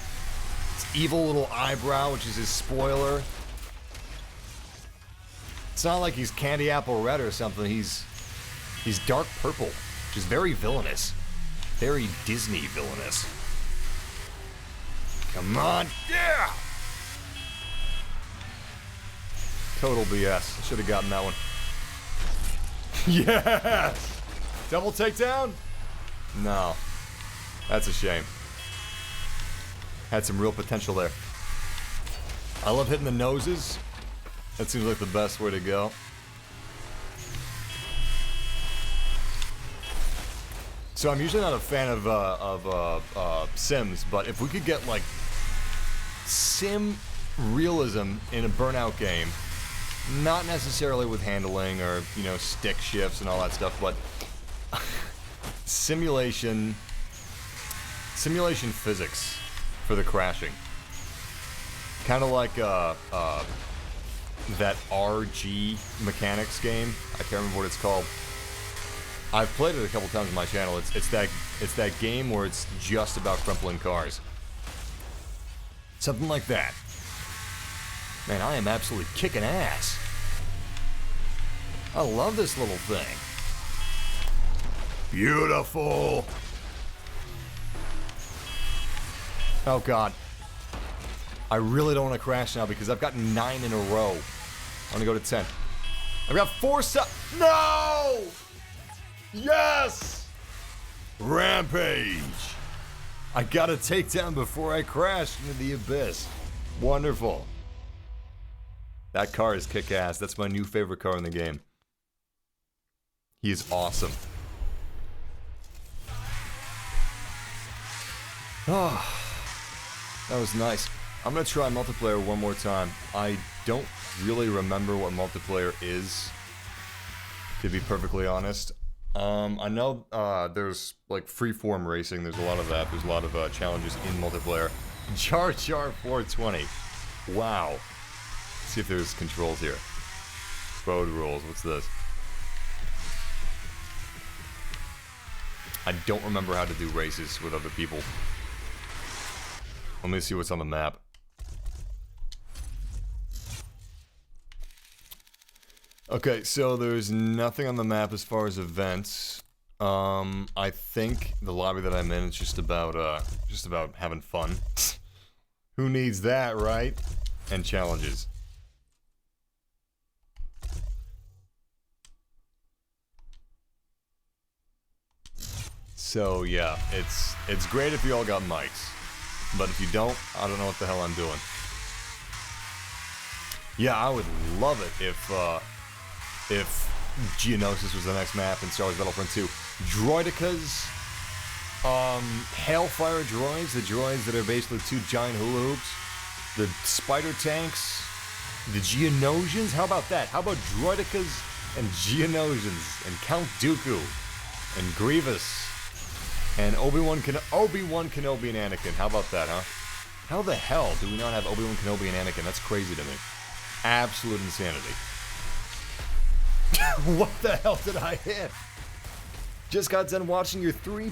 It's evil little eyebrow, which is his spoiler. It's not like he's candy apple red or something. He's dark purple, which is very villainous. Very Disney villainous. Come on, yeah! Total BS. Should have gotten that one. Yes! Double takedown? No. That's a shame. Had some real potential there. I love hitting the noses. That seems like the best way to go. So I'm usually not a fan of Sims, but if we could get like sim realism in a Burnout game, not necessarily with handling or, you know, stick shifts and all that stuff, but simulation physics for the crashing. Kind of like that RG mechanics game. I can't remember what it's called. I've played it a couple times on my channel. It's that game where it's just about crumpling cars. Something like that. Man, I am absolutely kicking ass. I love this little thing. Beautiful. Oh god. I really don't want to crash now because I've got 9 in a row. I want to go to 10. I've got 4 No! Yes! Rampage! I got a takedown before I crashed into the abyss. Wonderful. That car is kick-ass. That's my new favorite car in the game. He is awesome. Oh, that was nice. I'm gonna try multiplayer one more time. I don't really remember what multiplayer is, to be perfectly honest. I know there's like freeform racing. There's a lot of that. There's a lot of challenges in multiplayer. Jar Jar 420. Wow. Let's see if there's controls here. Road rules. What's this? I don't remember how to do races with other people. Let me see what's on the map. Okay, so there's nothing on the map as far as events. I think the lobby that I'm in is just about having fun. Who needs that, right? And challenges. So yeah, it's great if you all got mics. But if you don't, I don't know what the hell I'm doing. Yeah, I would love it if Geonosis was the next map in Star Wars Battlefront 2. Droidekas, Hailfire droids, the droids that are basically 2 giant hula hoops, the spider tanks, the Geonosians. How about that? How about Droidekas and Geonosians and Count Dooku and Grievous? And Obi-Wan Kenobi and Anakin. How about that, huh? How the hell do we not have Obi-Wan Kenobi and Anakin? That's crazy to me. Absolute insanity. What the hell did I hit? Just got done watching your 3+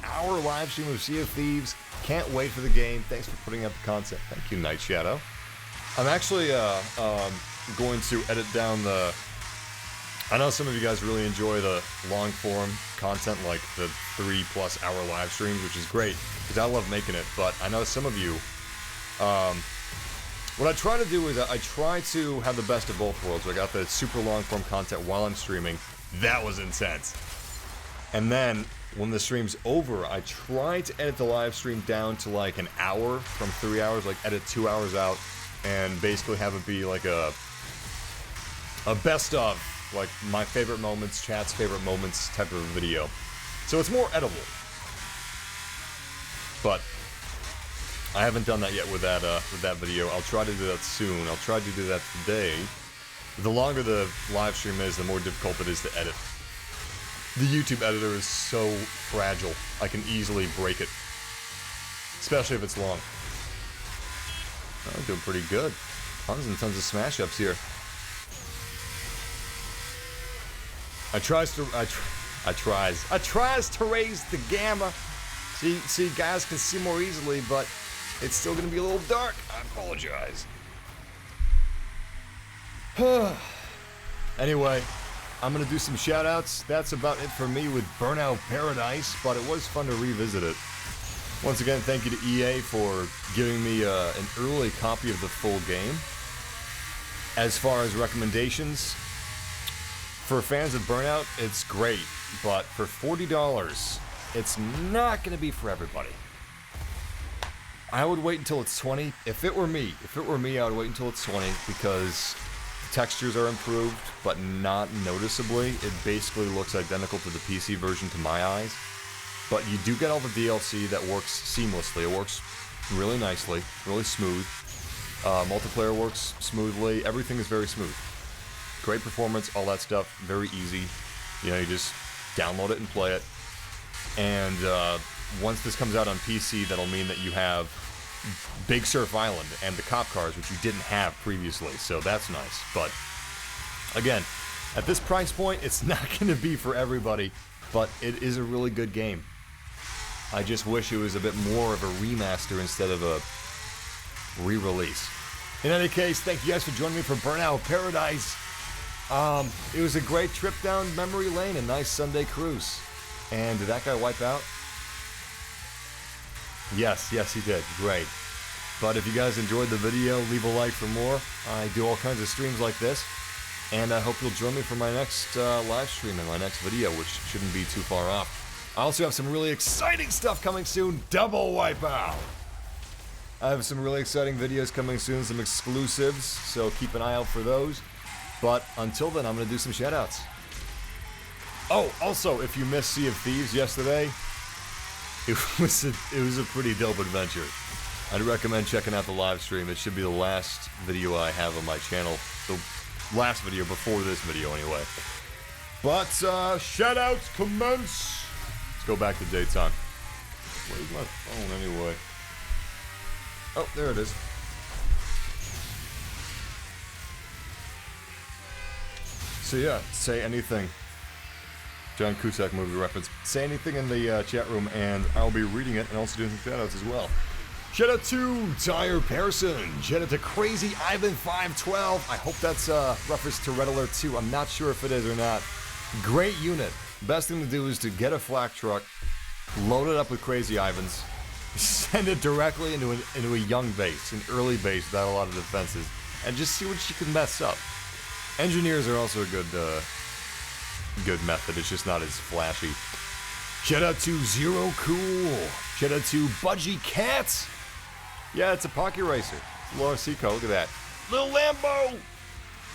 hour live stream of Sea of Thieves. Can't wait for the game. Thanks for putting up the content. Thank you, Night Shadow. I'm actually going to edit down the... I know some of you guys really enjoy the long-form content, like the 3+ hour live streams, which is great, because I love making it, but I know some of you... what I try to do is I try to have the best of both worlds. I got the super long-form content while I'm streaming. That was intense. And then, when the stream's over, I try to edit the live stream down to like an hour from 3 hours, like edit 2 hours out, and basically have it be like a best of, like my favorite moments, chat's favorite moments type of video. So it's more edible. But I haven't done that yet with that video. I'll try to do that soon. I'll try to do that today. The longer the live stream is, the more difficult it is to edit. The YouTube editor is so fragile. I can easily break it. Especially if it's long. I'm doing pretty good. Tons and tons of smash ups here. I tries to raise the gamma. See, guys can see more easily, but it's still gonna be a little dark. I apologize. Anyway, I'm gonna do some shoutouts. That's about it for me with Burnout Paradise, but it was fun to revisit it. Once again, thank you to EA for giving me an early copy of the full game. As far as recommendations, for fans of Burnout, it's great, but for $40, it's not going to be for everybody. I would wait until it's 20. If it were me, I would wait until it's 20 because the textures are improved, but not noticeably. It basically looks identical to the PC version to my eyes. But you do get all the DLC that works seamlessly. It works really nicely, really smooth. Multiplayer works smoothly. Everything is very smooth. Great performance, all that stuff, very easy. You know, you just download it and play it. And once this comes out on PC, that'll mean that you have Big Surf Island and the cop cars, which you didn't have previously, so that's nice. But, again, at this price point, it's not going to be for everybody, but it is a really good game. I just wish it was a bit more of a remaster instead of a re-release. In any case, thank you guys for joining me for Burnout Paradise. It was a great trip down memory lane, a nice Sunday cruise. And did that guy wipe out? Yes, he did. Great. But if you guys enjoyed the video, leave a like for more. I do all kinds of streams like this. And I hope you'll join me for my next live stream and my next video, which shouldn't be too far off. I also have some really exciting stuff coming soon. Double Wipeout! I have some really exciting videos coming soon, some exclusives, so keep an eye out for those. But until then, I'm going to do some shoutouts. Oh, also, if you missed Sea of Thieves yesterday, it was a pretty dope adventure. I'd recommend checking out the live stream. It should be the last video I have on my channel. The last video before this video, anyway. But, shoutouts commence! Let's go back to daytime. Where's my phone, anyway? Oh, there it is. So yeah, say anything. John Cusack movie reference. Say anything in the chat room, and I'll be reading it and also doing some shoutouts as well. Shout out to Tyre Pearson. Shout out to Crazy Ivan 512. I hope that's a reference to Red Alert 2. I'm not sure if it is or not. Great unit. Best thing to do is to get a flak truck, load it up with Crazy Ivans, send it directly into a young base, an early base without a lot of defenses, and just see what you can mess up. Engineers are also a good method. It's just not as flashy. Shout out to Zero Cool. Shout out to Budgie Cat. Yeah, it's a Pocky Racer. It's a Laura Seco. Look at that. Little Lambo.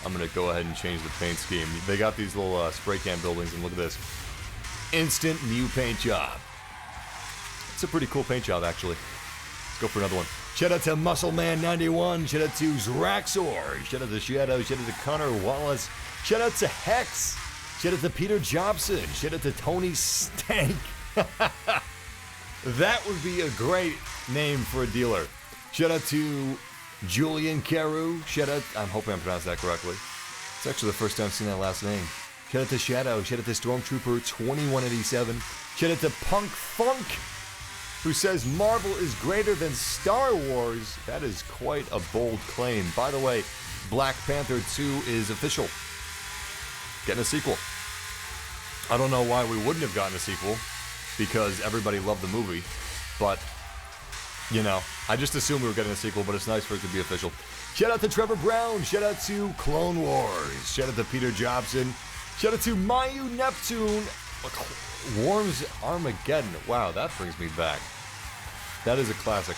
I'm going to go ahead and change the paint scheme. They got these little spray can buildings, and look at this. Instant new paint job. It's a pretty cool paint job, actually. Let's go for another one. Shout out to Muscleman91. Shout out to Zraxor. Shout out to Shadow. Shout out to Connor Wallace. Shout out to Hex. Shout out to Peter Jobson. Shout out to Tony Stank. That would be a great name for a dealer. Shout out to Julian Carew. Shout out, I'm hoping I pronounced that correctly. It's actually the first time I've seen that last name. Shout out to Shadow. Shout out to Stormtrooper 2187. Shout out to Punk Funk, who says Marvel is greater than Star Wars. That is quite a bold claim. By the way, Black Panther 2 is official. Getting a sequel. I don't know why we wouldn't have gotten a sequel, because everybody loved the movie, but, you know, I just assumed we were getting a sequel, but it's nice for it to be official. Shout out to Trevor Brown. Shout out to Clone Wars. Shout out to Peter Jobson. Shout out to Mayu Neptune. Worms Armageddon. Wow, that brings me back. That is a classic.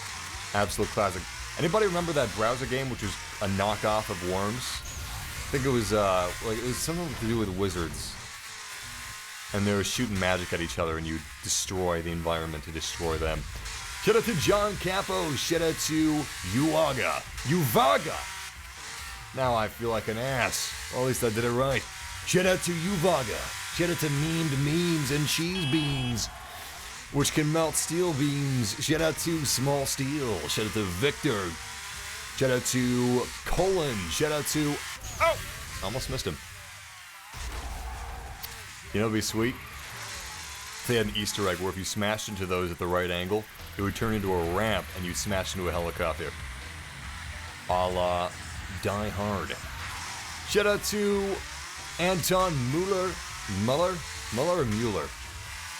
Absolute classic. Anybody remember that browser game, which was a knockoff of Worms? I think it was, it was something to do with wizards. And they were shooting magic at each other, and you destroy the environment to destroy them. Shout out to John Capo. Shout out to Uvaga. Now I feel like an ass. Or at least I did it right. Shout out to Uvaga. Shout out to Memed Memes and Cheese Beans, which can melt steel beams. Shout out to Small Steel. Shout out to Victor. Shout out to Colin. Shout out to... Oh! Almost missed him. You know, it'd be sweet if they had an Easter egg where if you smashed into those at the right angle, it would turn into a ramp and you'd smash into a helicopter. A la Die Hard. Shout out to Anton Muller. Muller or Mueller?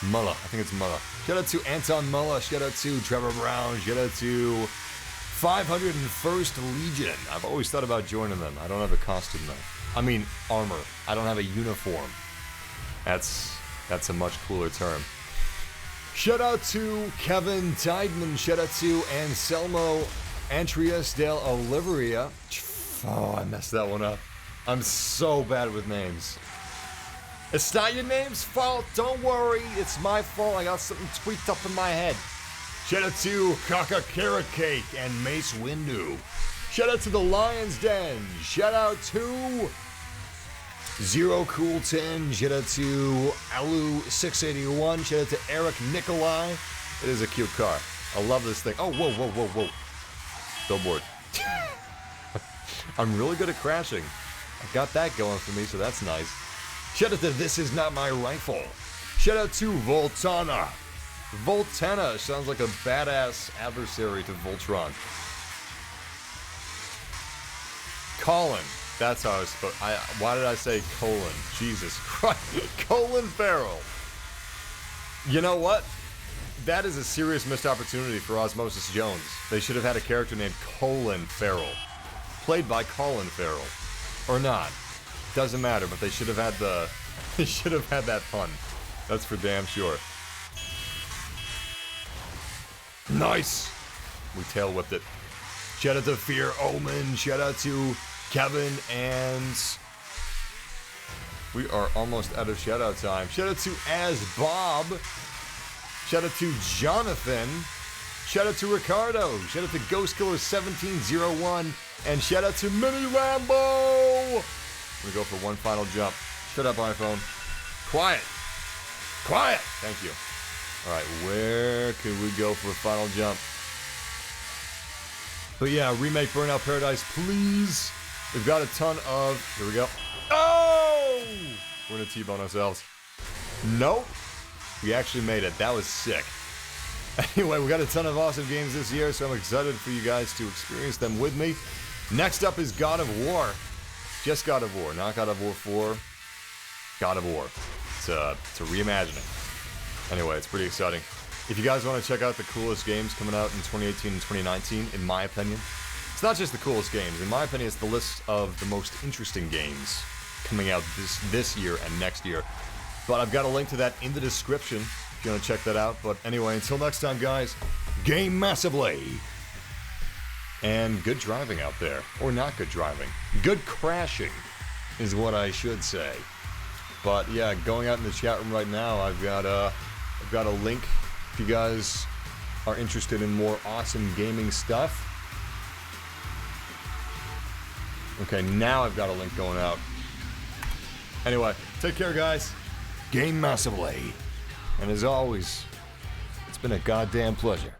Muller. I think it's Muller. Shout out to Anton Muller. Shout out to Trevor Brown. Shout out to 501st Legion. I've always thought about joining them. I don't have a costume though. I mean, armor. I don't have a uniform. That's a much cooler term. Shout out to Kevin Tideman. Shout out to Anselmo Antrias del Oliveria. Oh, I messed that one up. I'm so bad with names. It's not your name's fault. Don't worry. It's my fault. I got something tweaked up in my head. Shout out to Kaka Carrot Cake and Mace Windu. Shout out to the Lion's Den. Shout out to Zero Cool 10. Shout out to Alu 681. Shout out to Eric Nikolai. It is a cute car. I love this thing. Oh, whoa. Billboard. I'm really good at crashing. I got that going for me, so that's nice. Shout out to This Is Not My Rifle. Shout out to Voltana. Voltana sounds like a badass adversary to Voltron. Colin. That's how I was supposed. Why did I say colon? Jesus Christ. Colin Farrell. You know what? that is a serious missed opportunity for Osmosis Jones. They should have had a character named Colin Farrell. Played by Colin Farrell. Or not. Doesn't matter, but they should have had the... They should have had that pun. That's for damn sure. Nice! We tail whipped it. Shout out to Fear Omen. Shout out to Kevin, and we are almost out of shout out time. Shout out to As Bob. Shout out to Jonathan. Shout out to Ricardo. Shout out to Ghost Killer 1701. And shout out to Mini Lambo. We go for one final jump. Shut up, iPhone. Quiet. Quiet. Thank you. All right, where could we go for a final jump? But yeah, remake Burnout Paradise, please. We've got a ton of... Here we go. Oh! We're gonna T-bone ourselves. Nope. We actually made it. That was sick. Anyway, we got a ton of awesome games this year, so I'm excited for you guys to experience them with me. Next up is God of War. Just God of War, not God of War 4. God of War. It's a reimagining. Anyway, it's pretty exciting. If you guys want to check out the coolest games coming out in 2018 and 2019, in my opinion, it's not just the coolest games. In my opinion, it's the list of the most interesting games coming out this year and next year. But I've got a link to that in the description if you want to check that out. But anyway, until next time, guys, game massively. And good driving out there. Or not good driving. Good crashing is what I should say. But yeah, going out in the chat room right now, I've got a link if you guys are interested in more awesome gaming stuff. Okay, now I've got a link going out. Anyway, take care, guys. Game massively. And as always, it's been a goddamn pleasure.